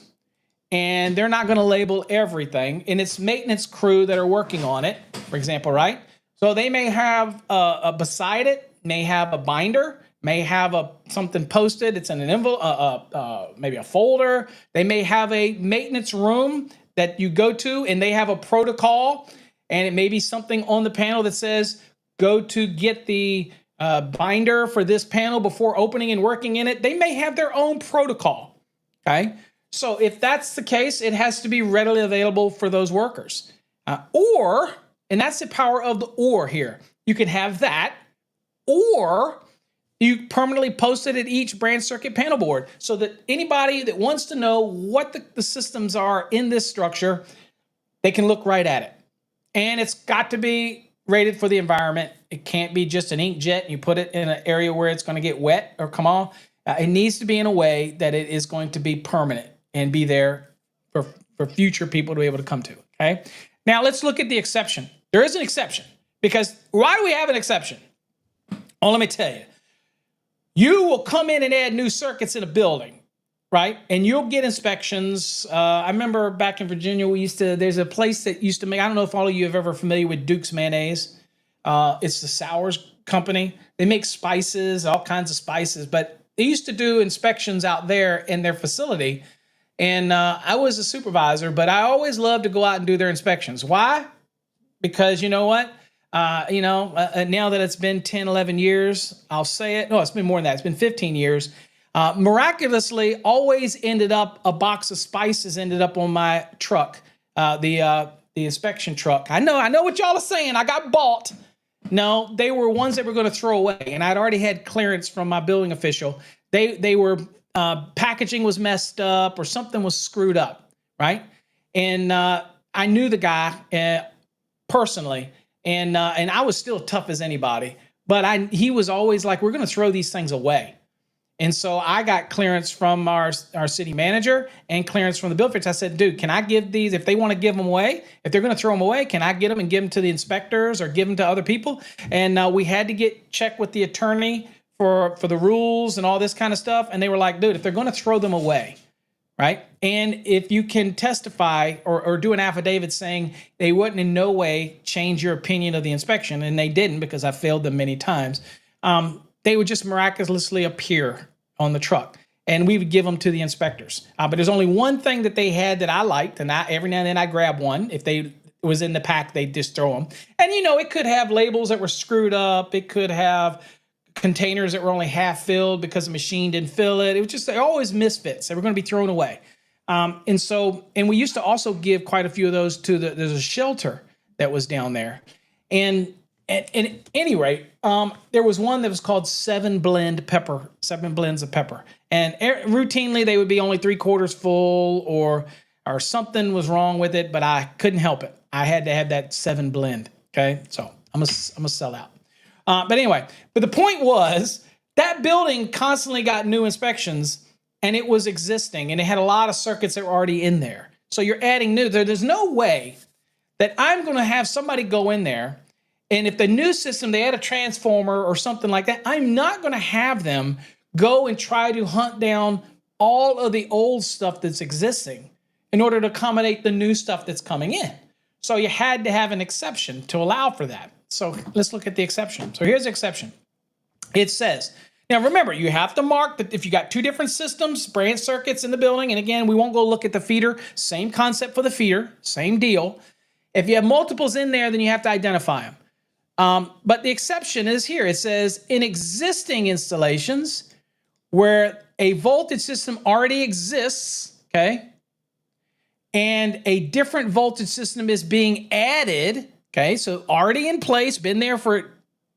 and they're not going to label everything, and it's maintenance crew that are working on it, for example, right? So they may have beside it, may have a binder, may have something posted. It's in an envelope, maybe a folder. They may have a maintenance room that you go to, and they have a protocol, and it may be something on the panel that says, go to get the binder for this panel before opening and working in it. They may have their own protocol, okay? So if that's the case, it has to be readily available for those workers. And that's the power of the or here. You can have that, or you permanently post it at each branch circuit panel board so that anybody that wants to know what the systems are in this structure, they can look right at it. And it's got to be rated for the environment. It can't be just an inkjet and you put it in an area where it's going to get wet or come off. It needs to be in a way that it is going to be permanent and be there for future people to be able to come to, okay? Now, let's look at the exception. There is an exception, because why do we have an exception? Oh, let me tell you. You will come in and add new circuits in a building, right? And you'll get inspections. I remember back in Virginia, there's a place that used to make, I don't know if all of you have ever familiar with Duke's Mayonnaise. It's the Sours company. They make spices, all kinds of spices, but they used to do inspections out there in their facility. And I was a supervisor, but I always loved to go out and do their inspections. Why? Because you know what? Now that it's been 10, 11 years, I'll say it. No, it's been more than that. It's been 15 years. Miraculously, always a box of spices ended up on my truck, the inspection truck. I know what y'all are saying. I got bought. No, they were ones that were going to throw away, and I'd already had clearance from my building official. They were packaging was messed up or something was screwed up, right? And I knew the guy personally, and I was still tough as anybody, but he was always like, we're going to throw these things away. And so I got clearance from our city manager and clearance from the building official. I said, dude, can I give these, if they want to give them away, if they're going to throw them away, can I get them and give them to the inspectors or give them to other people? And we had to check with the attorney for the rules and all this kind of stuff. And they were like, dude, if they're going to throw them away, right? And if you can testify or do an affidavit saying they wouldn't in no way change your opinion of the inspection, and they didn't because I failed them many times, they would just miraculously appear on the truck, and we would give them to the inspectors. But there's only one thing that they had that I liked, and every now and then I grab one. If they was in the pack, they'd just throw them. And, it could have labels that were screwed up. It could have containers that were only half filled because the machine didn't fill it. It was just always misfits. They were going to be thrown away. And we used to also give quite a few of those to there's a shelter that was down there. And at any rate, there was one that was called 7 blends of pepper. And routinely they would be only 3/4 full or something was wrong with it, but I couldn't help it. I had to have that 7 blend. Okay. So I'm gonna sell out. But anyway, the point was that building constantly got new inspections, and it was existing, and it had a lot of circuits that were already in there. So you're adding new. There's no way that I'm going to have somebody go in there, and if the new system, they had a transformer or something like that, I'm not going to have them go and try to hunt down all of the old stuff that's existing in order to accommodate the new stuff that's coming in. So you had to have an exception to allow for that. So let's look at the exception. So here's the exception. It says, now remember, you have to mark that if you got two different systems, branch circuits in the building, and again, we won't go look at the feeder, same concept for the feeder, same deal. If you have multiples in there, then you have to identify them. But the exception is here. It says in existing installations where a voltage system already exists, okay, and a different voltage system is being added, okay, so already in place, been there for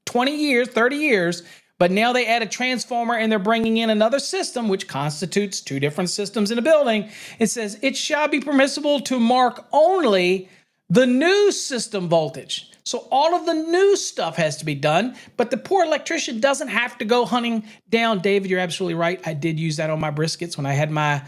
20 years, 30 years, but now they add a transformer and they're bringing in another system, which constitutes two different systems in a building. It says it shall be permissible to mark only the new system voltage. So all of the new stuff has to be done, but the poor electrician doesn't have to go hunting down. David, you're absolutely right. I did use that on my briskets when I had my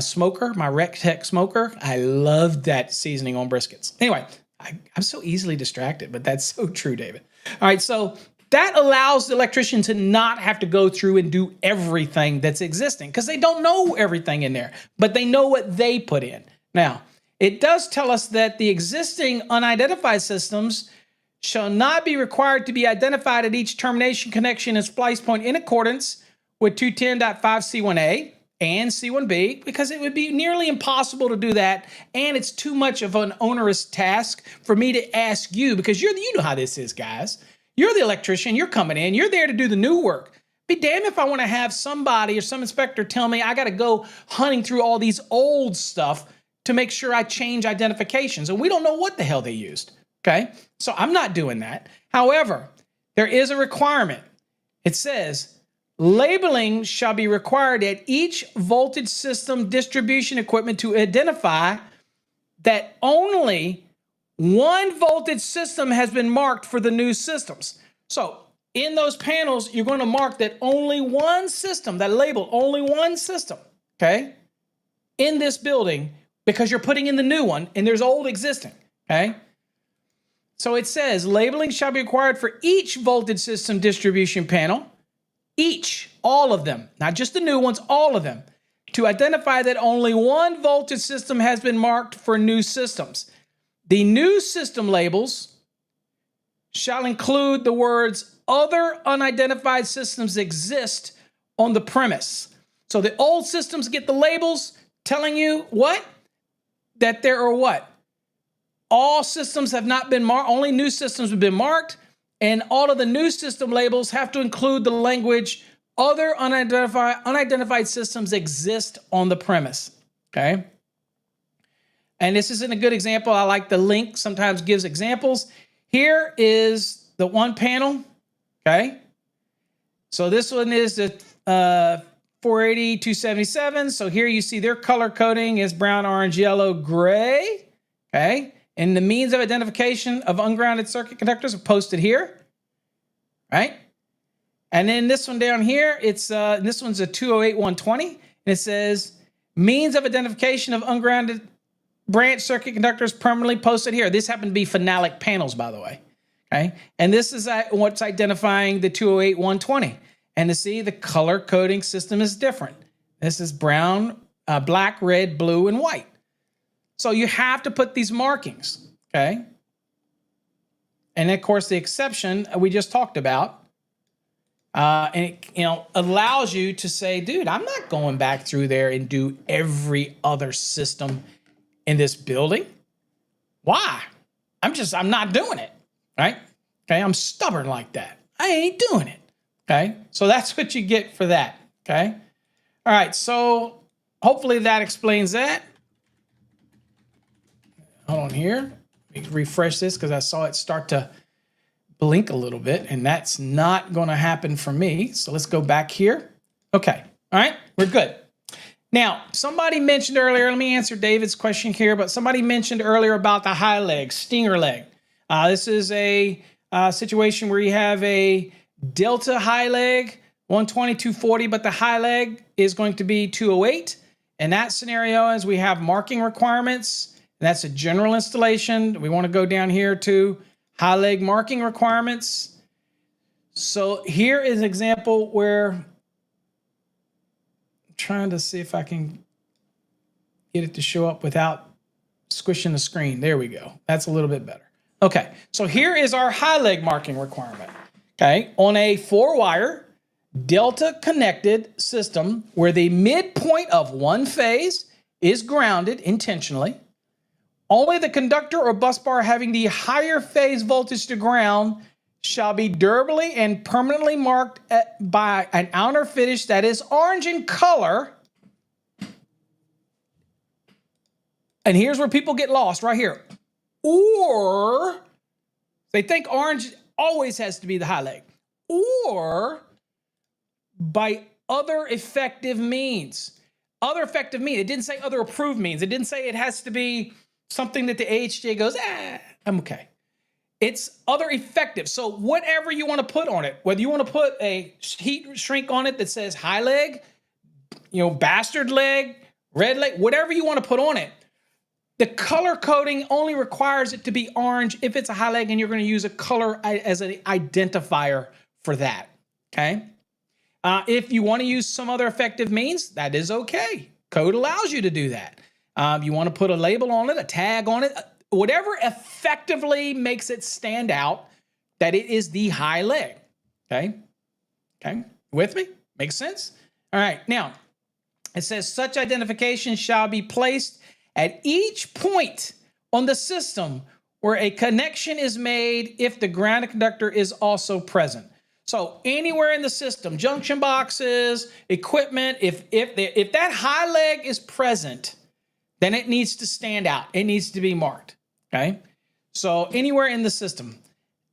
smoker, my Rectech smoker. I loved that seasoning on briskets. Anyway, I'm so easily distracted, but that's so true, David. All right, so that allows the electrician to not have to go through and do everything that's existing because they don't know everything in there, but they know what they put in. Now, it does tell us that the existing unidentified systems shall not be required to be identified at each termination, connection, and splice point in accordance with 210.5 C1A and C1B, because it would be nearly impossible to do that, and it's too much of an onerous task for me to ask you, because you know how this is, guys. You're the electrician, you're coming in, you're there to do the new work. Be damned if I want to have somebody or some inspector tell me I got to go hunting through all these old stuff to make sure I change identifications, and we don't know what the hell they used, okay? So I'm not doing that. However, there is a requirement. It says, labeling shall be required at each voltage system distribution equipment to identify that only one voltage system has been marked for the new systems. So in those panels, you're going to mark that only one system, that label, only one system, okay, in this building, because you're putting in the new one and there's old existing, okay? So it says labeling shall be required for each voltage system distribution panel, each, all of them, not just the new ones, all of them, to identify that only one voltage system has been marked for new systems. The new system labels shall include the words other unidentified systems exist on the premise. So the old systems get the labels telling you what? That there are what? All systems have not been marked, only new systems have been marked, and all of the new system labels have to include the language other unidentified systems exist on the premise, okay? And this isn't a good example. I like the link, sometimes gives examples. Here is the one panel, okay? So this one is the 480, 277. So here you see their color coding is brown, orange, yellow, gray, okay? And the means of identification of ungrounded circuit conductors are posted here, right? And then this one down here, it's this one's a 208-120, and it says means of identification of ungrounded branch circuit conductors permanently posted here. This happened to be phenolic panels, by the way, okay? And this is what's identifying the 208-120. And to see the color coding system is different. This is brown, black, red, blue, and white. So you have to put these markings, okay? And of course, the exception we just talked about, and it allows you to say, dude, I'm not going back through there and do every other system in this building. Why? I'm not doing it, right? Okay, I'm stubborn like that. I ain't doing it, okay? So that's what you get for that, okay? All right, so hopefully that explains that. Hold on here. Let me refresh this because I saw it start to blink a little bit, and that's not going to happen for me. So let's go back here. Okay. All right. We're good. Now, somebody mentioned earlier, let me answer David's question here, but somebody mentioned earlier about the high leg, stinger leg. This is a situation where you have a delta high leg, 120, 240, but the high leg is going to be 208. In that scenario, as we have marking requirements, and that's a general installation. We want to go down here to high leg marking requirements. So here is an example where I'm trying to see if I can get it to show up without squishing the screen. There we go. That's a little bit better. Okay, so here is our high leg marking requirement. Okay, on a 4-wire delta connected system where the midpoint of one phase is grounded intentionally, Only the conductor or bus bar having the higher phase voltage to ground shall be durably and permanently marked by an outer finish that is orange in color. And here's where people get lost right here. Or they think orange always has to be the high leg. Or by other effective means. Other effective means. It didn't say other approved means. It didn't say it has to be something that the AHJ goes, I'm okay. It's other effective. So whatever you want to put on it, whether you want to put a heat shrink on it that says high leg, bastard leg, red leg, whatever you want to put on it, the color coding only requires it to be orange if it's a high leg, and you're going to use a color as an identifier for that, okay? If you want to use some other effective means, that is okay. Code allows you to do that. You want to put a label on it, a tag on it, whatever effectively makes it stand out that it is the high leg, okay? Okay, with me? Makes sense? All right, now, it says such identification shall be placed at each point on the system where a connection is made if the grounded conductor is also present. So anywhere in the system, junction boxes, equipment, if that high leg is present, then it needs to stand out. It needs to be marked, okay? So anywhere in the system.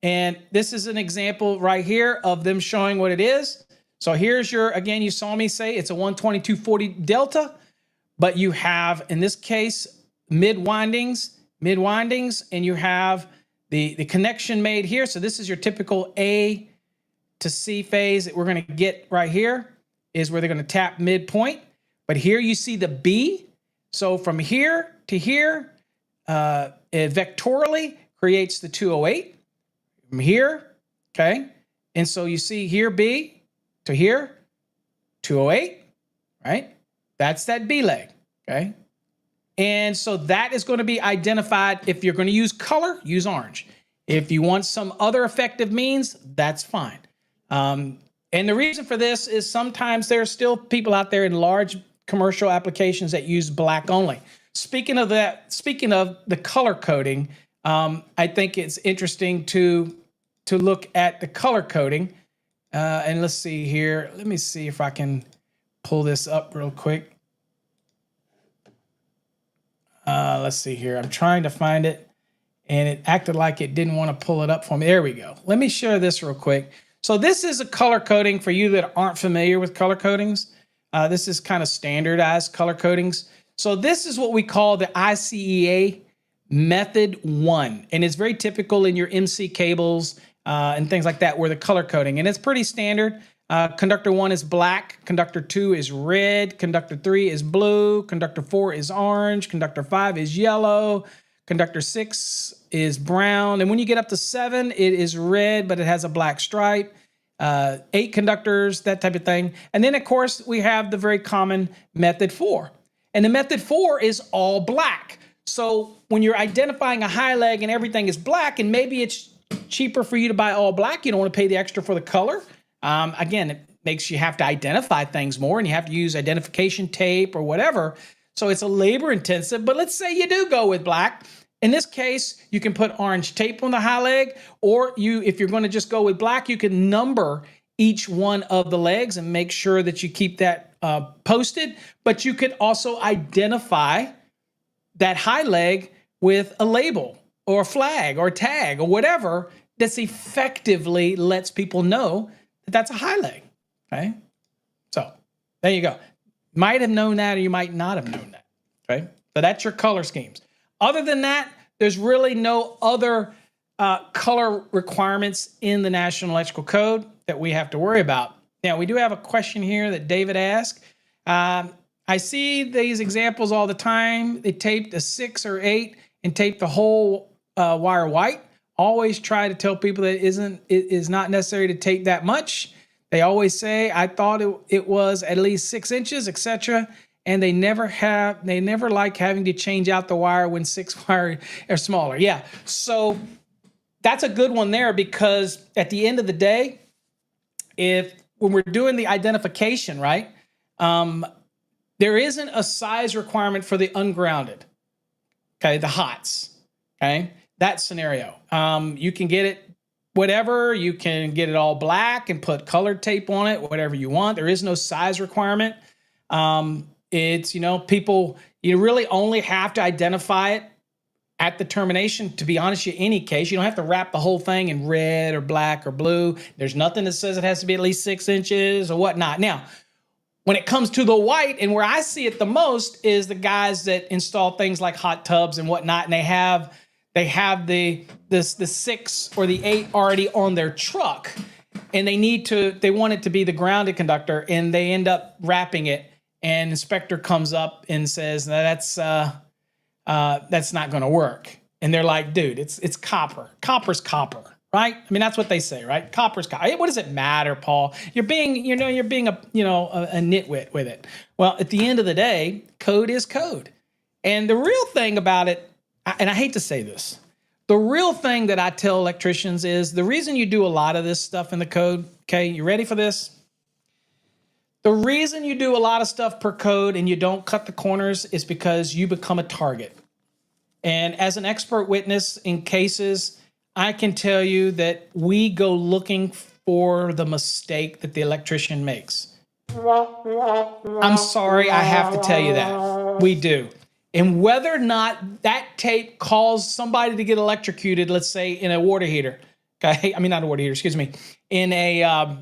And this is an example right here of them showing what it is. So here's your, again, you saw me say it's a 12240 delta. But you have, in this case, mid windings, and you have the connection made here. So this is your typical A to C phase that we're going to get right here, is where they're going to tap midpoint. But here you see the B. So from here to here, it vectorially creates the 208. From here, okay? And so you see here B to here, 208, right? That's that B leg, okay? And so that is going to be identified. If you're going to use color, use orange. If you want some other effective means, that's fine. And the reason for this is sometimes there are still people out there in large commercial applications that use black only. Speaking of that, speaking of the color coding, I think it's interesting to look at the color coding. And let's see here. Let me see if I can pull this up real quick. Let's see here. I'm trying to find it, and it acted like it didn't want to pull it up for me. There we go. Let me share this real quick. So this is a color coding for you that aren't familiar with color codings. This is kind of standardized color codings. So this is what we call the ICEA method 1, and it's very typical in your MC cables and things like that, where the color coding, and it's pretty standard. Conductor 1 is black, conductor 2 is red, conductor 3 is blue, conductor 4 is orange, conductor 5 is yellow, conductor 6 is brown, and when you get up to 7, it is red, but it has a black stripe. 8 conductors, that type of thing. And then, of course, we have the very common method 4. And the method 4 is all black. So when you're identifying a high leg and everything is black, and maybe it's cheaper for you to buy all black, you don't want to pay the extra for the color. Again, it makes you have to identify things more, and you have to use identification tape or whatever. So it's a labor intensive, but let's say you do go with black. In this case, you can put orange tape on the high leg, or if you're going to just go with black, you can number each one of the legs and make sure that you keep that posted. But you could also identify that high leg with a label or a flag or a tag or whatever that's effectively lets people know that that's a high leg, okay? So there you go. Might have known that, or you might not have known that, okay? So that's your color schemes. Other than that, there's really no other color requirements in the National Electrical Code that we have to worry about. Now, we do have a question here that David asked. I see these examples all the time. They taped a 6 or 8 and taped the whole wire white. Always try to tell people that it is not necessary to tape that much. They always say, I thought it was at least 6 inches, etc. And they never like having to change out the wire when 6 wire are smaller. Yeah, so that's a good one there, because at the end of the day, when we're doing the identification, right, there isn't a size requirement for the ungrounded. okay, the hots, okay, that scenario. You can get it whatever. You can get it all black and put colored tape on it, whatever you want. There is no size requirement. It's, people, you really only have to identify it at the termination. To be honest, in any case, you don't have to wrap the whole thing in red or black or blue. There's nothing that says it has to be at least 6 inches or whatnot. Now, when it comes to the white, and where I see it the most is the guys that install things like hot tubs and whatnot, and they have the 6 or the 8 already on their truck, and they want it to be the grounded conductor, and they end up wrapping it, and inspector comes up and says, no, that's not going to work. And they're like, dude, it's copper. Copper's copper, right? I mean, that's what they say, right? Copper's copper. Hey, what does it matter, Paul? You're being a nitwit with it. Well, at the end of the day, code is code. And the real thing about it, and I hate to say this, the real thing that I tell electricians is the reason you do a lot of this stuff in the code, okay, you ready for this? The reason you do a lot of stuff per code and you don't cut the corners is because you become a target. And as an expert witness in cases, I can tell you that we go looking for the mistake that the electrician makes. I'm sorry, I have to tell you that. We do. And whether or not that tape caused somebody to get electrocuted, let's say in a water heater, okay? I mean, not a water heater, excuse me, in a...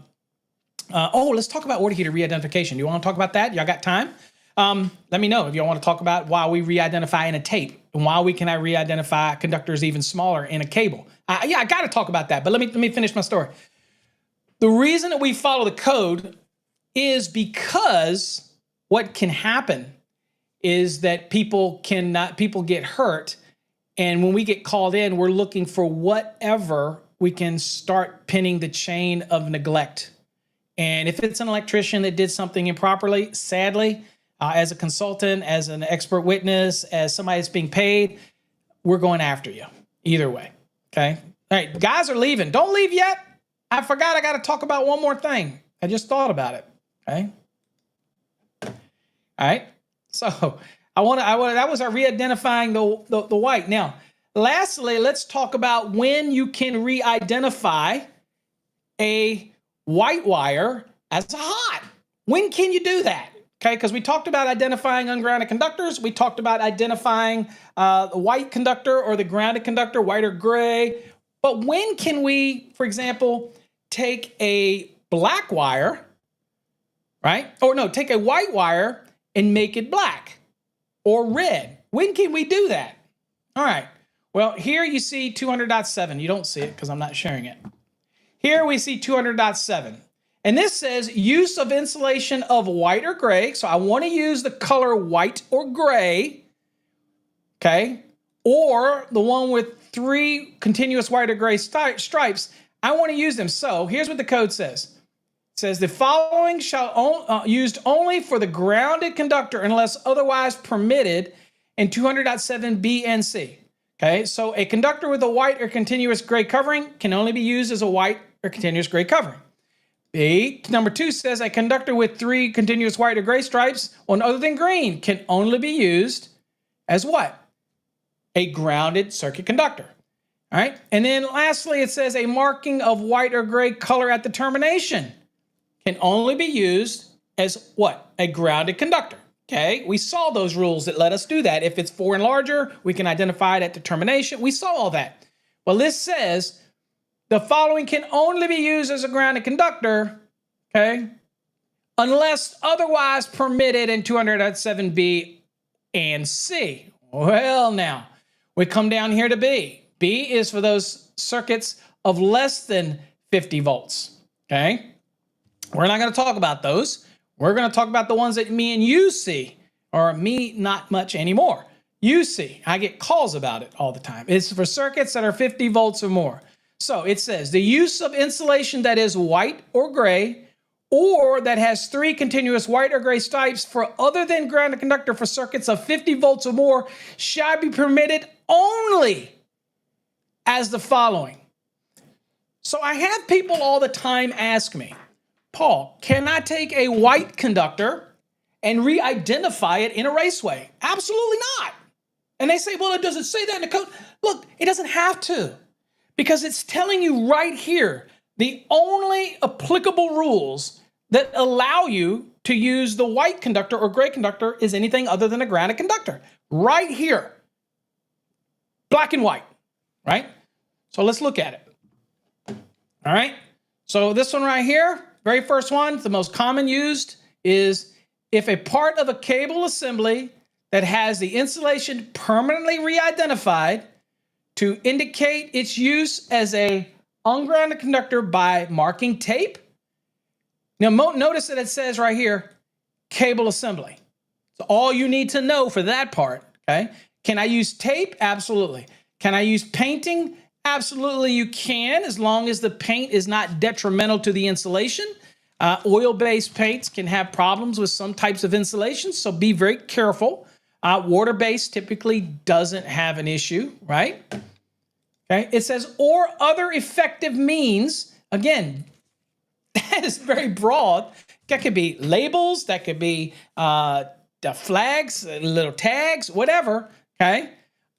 let's talk about water heater re-identification. You want to talk about that? Y'all got time? Let me know if y'all want to talk about why we re-identify in a tape and why we cannot re-identify conductors even smaller in a cable. I got to talk about that, but let me finish my story. The reason that we follow the code is because what can happen is that people get hurt, and when we get called in, we're looking for whatever we can start pinning the chain of neglect. And if it's an electrician that did something improperly, sadly, as a consultant, as an expert witness, as somebody that's being paid, we're going after you either way, okay? All right, guys are leaving. Don't leave yet. I forgot I got to talk about one more thing. I just thought about it, okay? All right, so that was our re-identifying the white. Now, lastly, let's talk about when you can re-identify a white wire as a hot. When can you do that? Okay, because we talked about identifying ungrounded conductors. We talked about identifying the white conductor or the grounded conductor, white or gray. But when can we, for example, take a black wire, right? Or no, take a white wire and make it black or red. When can we do that? All right. Well, here you see 200.7. You don't see it because I'm not sharing it. Here we see 200.7. And this says use of insulation of white or gray. So I want to use the color white or gray, okay? Or the one with 3 continuous white or gray stripes. I want to use them. So here's what the code says. It says the following shall used only for the grounded conductor unless otherwise permitted in 200.7 B and C. Okay, so a conductor with a white or continuous gray covering can only be used as a white or continuous gray covering. B, number 2 says a conductor with 3 continuous white or gray stripes on other than green can only be used as what? A grounded circuit conductor. All right, and then lastly, it says a marking of white or gray color at the termination can only be used as what? A grounded conductor. Okay, we saw those rules that let us do that. If it's 4 and larger, we can identify it at the termination. We saw all that. Well, this says the following can only be used as a grounded conductor, okay, unless otherwise permitted in 200.7B and C. Well, now, we come down here to B. B is for those circuits of less than 50 volts, okay? We're not going to talk about those. We're going to talk about the ones that me and you see, or me not much anymore. You see, I get calls about it all the time. It's for circuits that are 50 volts or more. So it says the use of insulation that is white or gray, or that has 3 continuous white or gray stripes for other than grounded conductor for circuits of 50 volts or more shall be permitted only as the following. So I have people all the time ask me, Paul, can I take a white conductor and re-identify it in a raceway? Absolutely not. And they say, well, it doesn't say that in the code. Look, it doesn't have to, because it's telling you right here, the only applicable rules that allow you to use the white conductor or gray conductor is anything other than a granite conductor. Right here. Black and white, right? So let's look at it. All right. So this one right here, very first one, the most common used is if a part of a cable assembly that has the insulation permanently re-identified to indicate its use as a ungrounded conductor by marking tape. Now notice that it says right here, cable assembly. So all you need to know for that part, okay? Can I use tape? Absolutely. Can I use painting? Absolutely you can, as long as the paint is not detrimental to the insulation. Oil-based paints can have problems with some types of insulation, so be very careful. Water-based typically doesn't have an issue, right? Okay. It says, or other effective means. Again, that is very broad. That could be labels, that could be the flags, little tags, whatever, okay?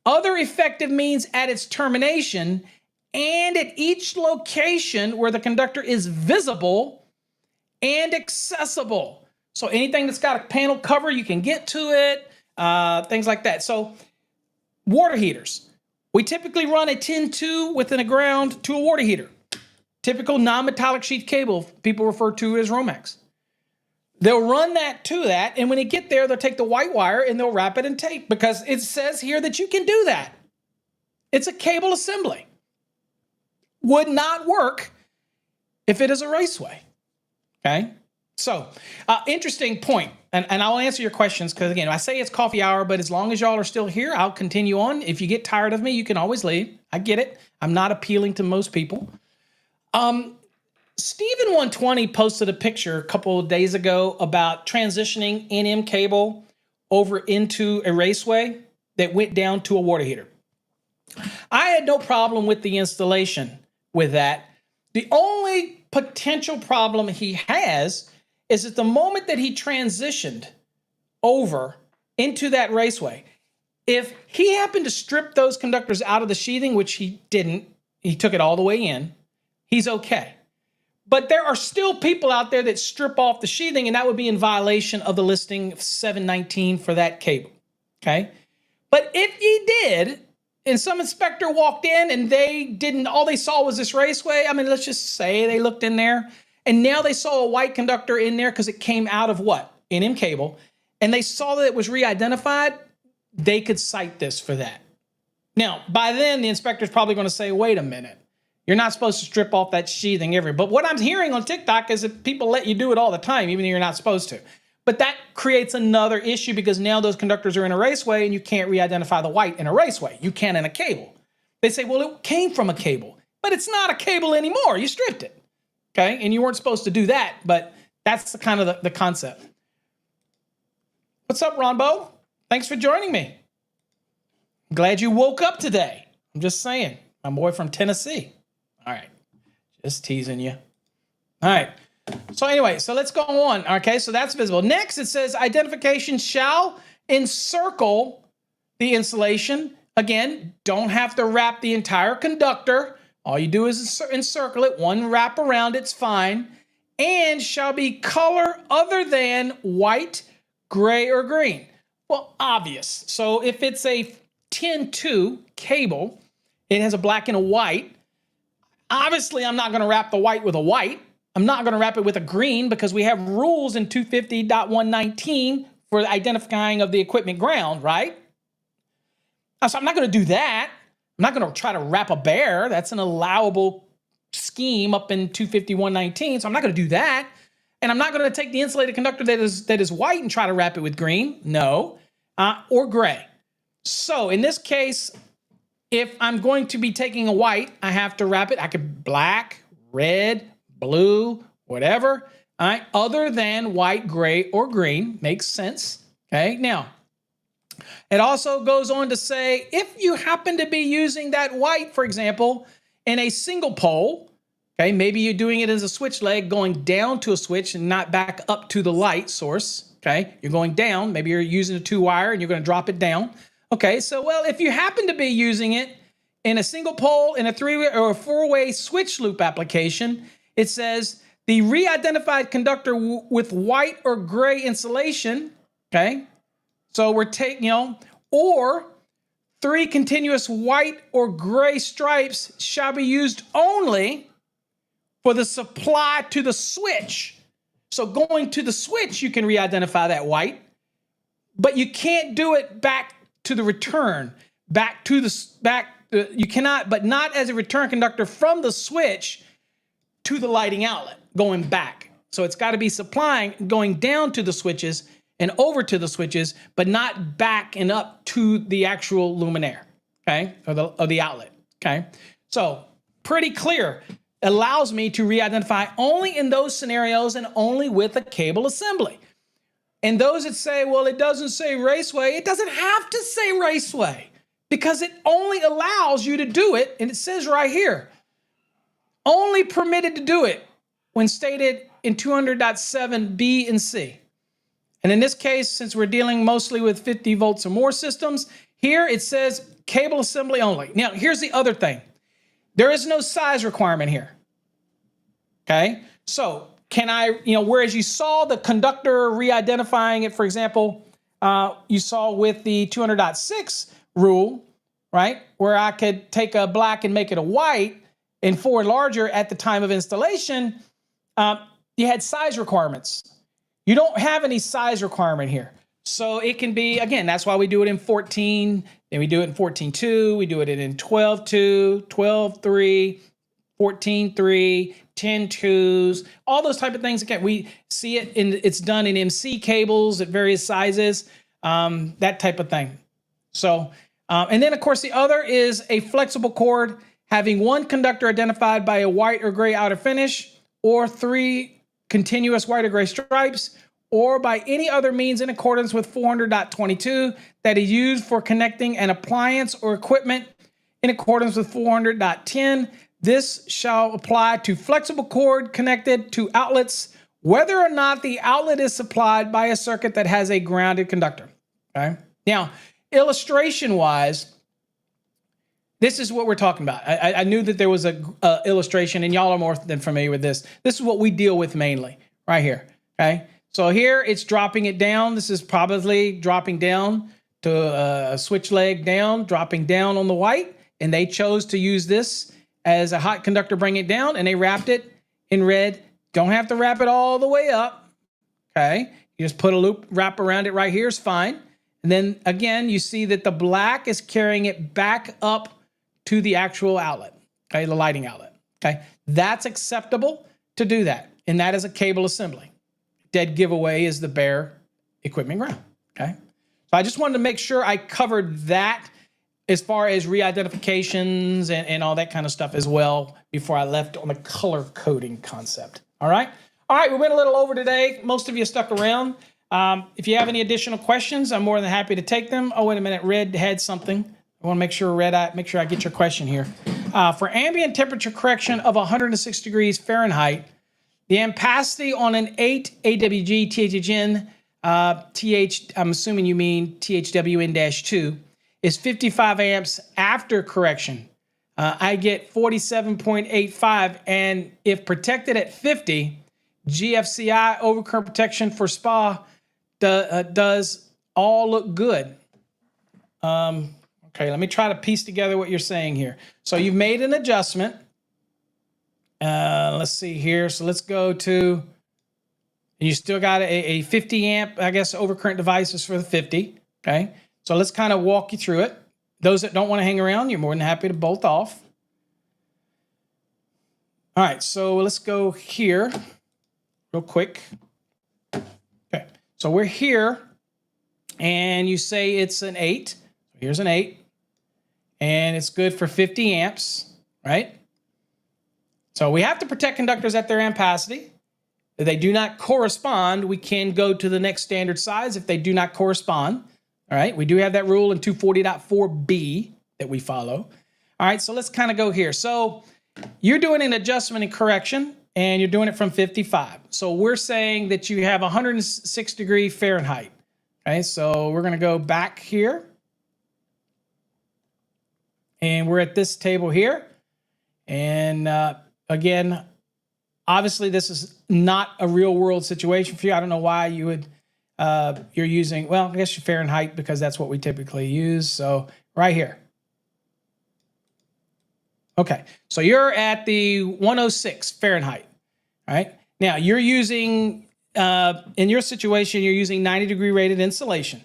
Other effective means at its termination and at each location where the conductor is visible and accessible. So anything that's got a panel cover, you can get to it, things like that. So water heaters. We typically run a 10-2 within a ground to a water heater. Typical non-metallic sheath cable, people refer to as Romex. They'll run that to that, and when they get there, they'll take the white wire and they'll wrap it in tape because it says here that you can do that. It's a cable assembly. Would not work if it is a raceway, okay? So, interesting point, and I'll answer your questions because, again, I say it's coffee hour, but as long as y'all are still here, I'll continue on. If you get tired of me, you can always leave. I get it. I'm not appealing to most people. Steven120 posted a picture a couple of days ago about transitioning NM cable over into a raceway that went down to a water heater. I had no problem with the installation with that. The only potential problem he has is at the moment that he transitioned over into that raceway, if he happened to strip those conductors out of the sheathing, which he didn't, he took it all the way in, he's okay. But there are still people out there that strip off the sheathing, and that would be in violation of the listing 719 for that cable, okay? But if he did, and some inspector walked in and they didn't, all they saw was this raceway, I mean, let's just say they looked in there, and now they saw a white conductor in there because it came out of what? NM cable. And they saw that it was re-identified, they could cite this for that. Now, by then, the inspector's probably going to say, wait a minute. You're not supposed to strip off that sheathing but what I'm hearing on TikTok is that people let you do it all the time, even though you're not supposed to. But that creates another issue because now those conductors are in a raceway and you can't re-identify the white in a raceway. You can in a cable. They say, well, it came from a cable, but it's not a cable anymore. You stripped it. Okay, and you weren't supposed to do that, but that's the kind of the concept. What's up, Ronbo? Thanks for joining me. I'm glad you woke up today. I'm just saying, my boy from Tennessee. All right, just teasing you. All right, so anyway, so let's go on. Okay, so that's visible. Next, it says identification shall encircle the insulation. Again, don't have to wrap the entire conductor. All you do is encircle it, one wrap around, it's fine, and shall be color other than white, gray, or green. Well, obvious. So if it's a 10-2 cable, it has a black and a white. Obviously, I'm not going to wrap the white with a white. I'm not going to wrap it with a green because we have rules in 250.119 for the identifying of the equipment ground, right? So I'm not going to do that. I'm not going to try to wrap a bear. That's an allowable scheme up in 251.19. So I'm not going to do that. And I'm not going to take the insulated conductor that is white and try to wrap it with green. No. Or gray. So in this case, if I'm going to be taking a white, I have to wrap it. I could black, red, blue, whatever. All right. Other than white, gray, or green. Makes sense. Okay. Now, it also goes on to say, if you happen to be using that white, for example, in a single pole, okay, maybe you're doing it as a switch leg going down to a switch and not back up to the light source, okay? You're going down. Maybe you're using a 2-wire and you're going to drop it down. Okay, so well, if you happen to be using it in a single pole, in a three-way or a four-way switch loop application, it says the re-identified conductor with white or gray insulation, okay? So we're taking, or three continuous white or gray stripes shall be used only for the supply to the switch. So going to the switch, you can re-identify that white, but you can't do it back to the return, you cannot, but not as a return conductor from the switch to the lighting outlet, going back. So it's got to be supplying, going down to the switches and over to the switches, but not back and up to the actual luminaire, okay, or the outlet, okay? So pretty clear. Allows me to re-identify only in those scenarios and only with a cable assembly. And those that say, well, it doesn't say raceway, it doesn't have to say raceway because it only allows you to do it, and it says right here, only permitted to do it when stated in 200.7 B and C. And in this case, since we're dealing mostly with 50 volts or more systems, here it says cable assembly only. Now, here's the other thing. There is no size requirement here, okay? So can I, whereas you saw the conductor re-identifying it, for example, you saw with the 200.6 rule, right, where I could take a black and make it a white and forward larger at the time of installation, you had size requirements. You don't have any size requirement here. So it can be, again, that's why we do it in 14, then we do it in 14.2, we do it in 12.2, 12.3, 14.3, 10.2s, all those type of things. Again, we see it it's done in MC cables at various sizes, that type of thing. So, and then of course the other is a flexible cord having one conductor identified by a white or gray outer finish, or three continuous white or gray stripes, or by any other means in accordance with 400.22 that is used for connecting an appliance or equipment in accordance with 400.10. This shall apply to flexible cord connected to outlets, whether or not the outlet is supplied by a circuit that has a grounded conductor. Okay. Now, illustration-wise, this is what we're talking about. I knew that there was a illustration, and y'all are more than familiar with this. This is what we deal with mainly, right here. Okay. So here it's dropping it down. This is probably dropping down to a switch leg down, dropping down on the white, and they chose to use this as a hot conductor, bring it down, and they wrapped it in red. Don't have to wrap it all the way up, okay? You just put a loop wrap around it right here is fine. And then again, you see that the black is carrying it back up to the actual outlet, okay, the lighting outlet, okay? That's acceptable to do that, and that is a cable assembly. Dead giveaway is the bare equipment ground, okay? So I just wanted to make sure I covered that as far as re-identifications and all that kind of stuff as well before I left on the color coding concept. All right? All right, we went a little over today. Most of you stuck around. If you have any additional questions, I'm more than happy to take them. Oh, wait a minute. Red had something. I want to make sure, Red, make sure I get your question here. For ambient temperature correction of 106 degrees Fahrenheit, the ampacity on an 8 AWG THN, I'm assuming you mean THWN-2, is 55 amps after correction. I get 47.85, and if protected at 50, GFCI overcurrent protection for SPA does all look good. Okay, let me try to piece together what you're saying here. So you've made an adjustment. Let's see here. So let's go to, you still got a 50 amp, I guess, overcurrent devices for the 50. Okay. So let's kind of walk you through it. Those that don't want to hang around, you're more than happy to bolt off. All right, so let's go here real quick. Okay, so we're here, and you say it's an 8. Here's an 8, and it's good for 50 amps, right? So we have to protect conductors at their ampacity. If they do not correspond, we can go to the next standard size if they do not correspond. All right, we do have that rule in 240.4b that we follow. All right, so let's kind of go here. So you're doing an adjustment and correction, and you're doing it from 55. So we're saying that you have 106 degree Fahrenheit. Okay, so we're going to go back here. And we're at this table here. And again, obviously this is not a real world situation for you. I don't know why you would, you're using, well, I guess your Fahrenheit, because that's what we typically use. So right here. Okay, so you're at the 106 Fahrenheit, all right? Now, you're using, in your situation, you're using 90-degree rated insulation.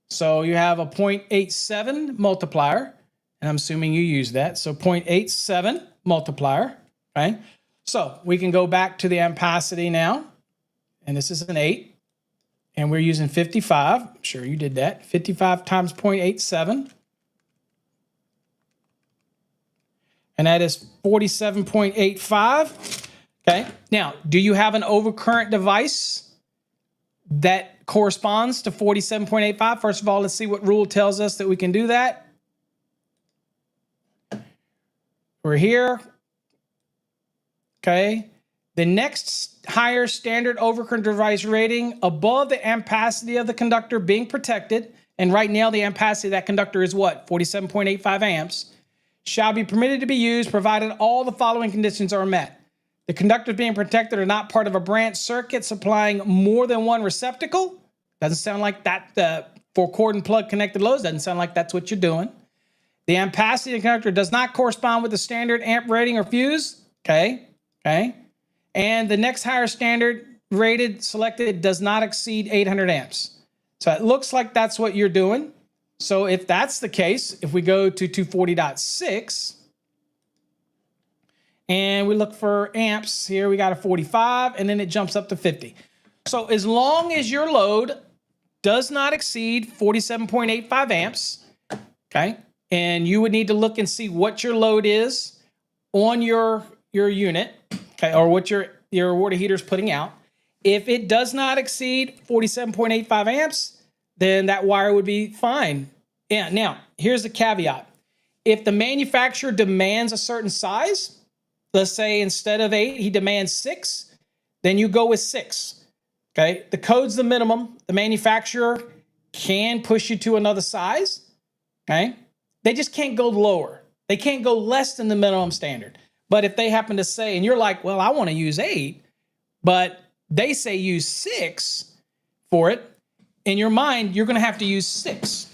So you have a 0.87 multiplier, and I'm assuming you use that. So 0.87 multiplier, okay? So we can go back to the ampacity now, and this is an 8, and we're using 55. I'm sure you did that. 55 times 0.87. And that is 47.85. Okay. Now, do you have an overcurrent device that corresponds to 47.85? First of all, let's see what rule tells us that we can do that. We're here. Okay. The next higher standard overcurrent device rating above the ampacity of the conductor being protected, and right now the ampacity of that conductor is what? 47.85 amps. Shall be permitted to be used provided all the following conditions are met. The conductors being protected are not part of a branch circuit supplying more than one receptacle. Doesn't sound like that for cord and plug connected loads. Doesn't sound like that's what you're doing. The ampacity of the conductor does not correspond with the standard amp rating or fuse. Okay. And the next higher standard rated selected does not exceed 800 amps. So it looks like that's what you're doing. So if that's the case, if we go to 240.6 and we look for amps, here we got a 45 and then it jumps up to 50. So as long as your load does not exceed 47.85 amps, okay, and you would need to look and see what your load is on your unit, okay, or what your water heater is putting out. If it does not exceed 47.85 amps, then that wire would be fine. Yeah. Now, here's the caveat. If the manufacturer demands a certain size, let's say instead of 8, he demands 6, then you go with 6. Okay. The code's the minimum. The manufacturer can push you to another size. Okay. They just can't go lower. They can't go less than the minimum standard. But if they happen to say, and you're like, well, I want to use 8, but they say use 6 for it, in your mind, you're going to have to use 6,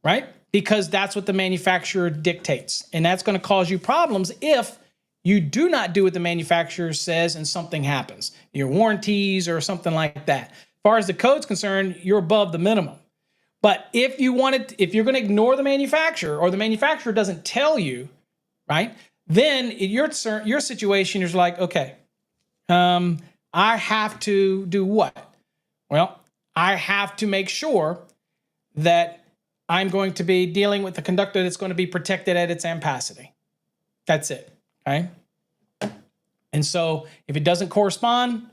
right? Because that's what the manufacturer dictates. And that's going to cause you problems if you do not do what the manufacturer says and something happens, your warranties or something like that. As far as the code's concerned, you're above the minimum. But if you're going to ignore the manufacturer or the manufacturer doesn't tell you, right, then in your situation is like, okay, I have to do what? Well, I have to make sure that I'm going to be dealing with the conductor that's going to be protected at its ampacity. That's it, okay? And so if it doesn't correspond,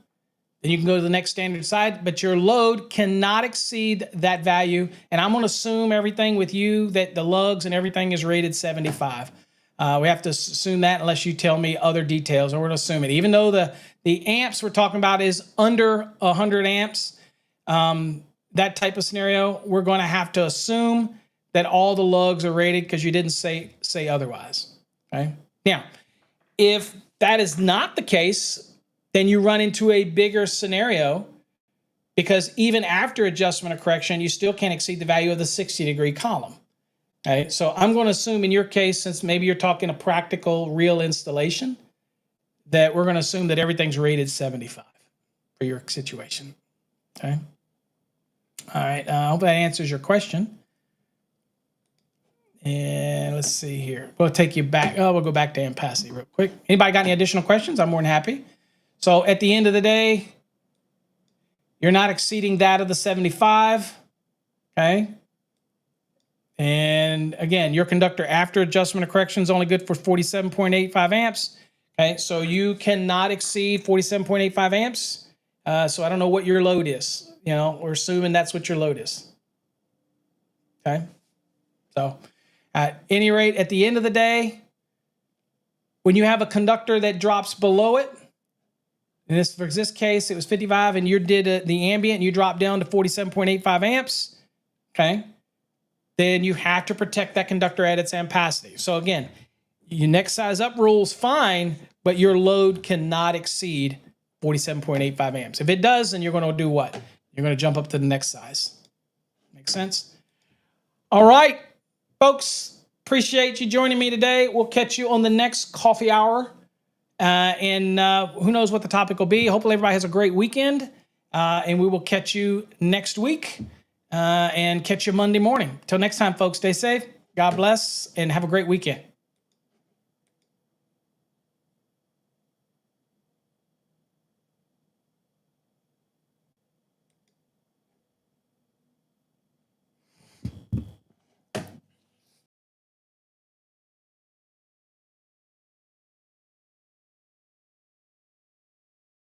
then you can go to the next standard side, but your load cannot exceed that value. And I'm going to assume everything with you that the lugs and everything is rated 75. We have to assume that unless you tell me other details, or we're going to assume it. Even though the amps we're talking about is under 100 amps, that type of scenario, we're going to have to assume that all the lugs are rated because you didn't say otherwise. Okay. Now, if that is not the case, then you run into a bigger scenario because even after adjustment or correction, you still can't exceed the value of the 60-degree column. Okay. So I'm going to assume in your case, since maybe you're talking a practical, real installation, that we're going to assume that everything's rated 75 for your situation. Okay. All right. I hope that answers your question. And let's see here. We'll take you back. We'll go back to ampacity real quick. Anybody got any additional questions? I'm more than happy. So at the end of the day, you're not exceeding that of the 75. Okay. And again, your conductor after adjustment or correction is only good for 47.85 amps. Okay. So you cannot exceed 47.85 amps. So I don't know what your load is. You know, we're assuming that's what your load is. Okay. So at any rate, at the end of the day, when you have a conductor that drops below it, and this, for this case, it was 55 and you did the ambient and you dropped down to 47.85 amps. Okay. then you have to protect that conductor at its ampacity. So again, your next size up rule's fine, but your load cannot exceed 47.85 amps. If it does, then you're going to do what? You're going to jump up to the next size. Make sense? All right, folks, appreciate you joining me today. We'll catch you on the next coffee hour. And who knows what the topic will be. Hopefully everybody has a great weekend. And we will catch you next week and catch you Monday morning. Till next time, folks, stay safe. God bless and have a great weekend.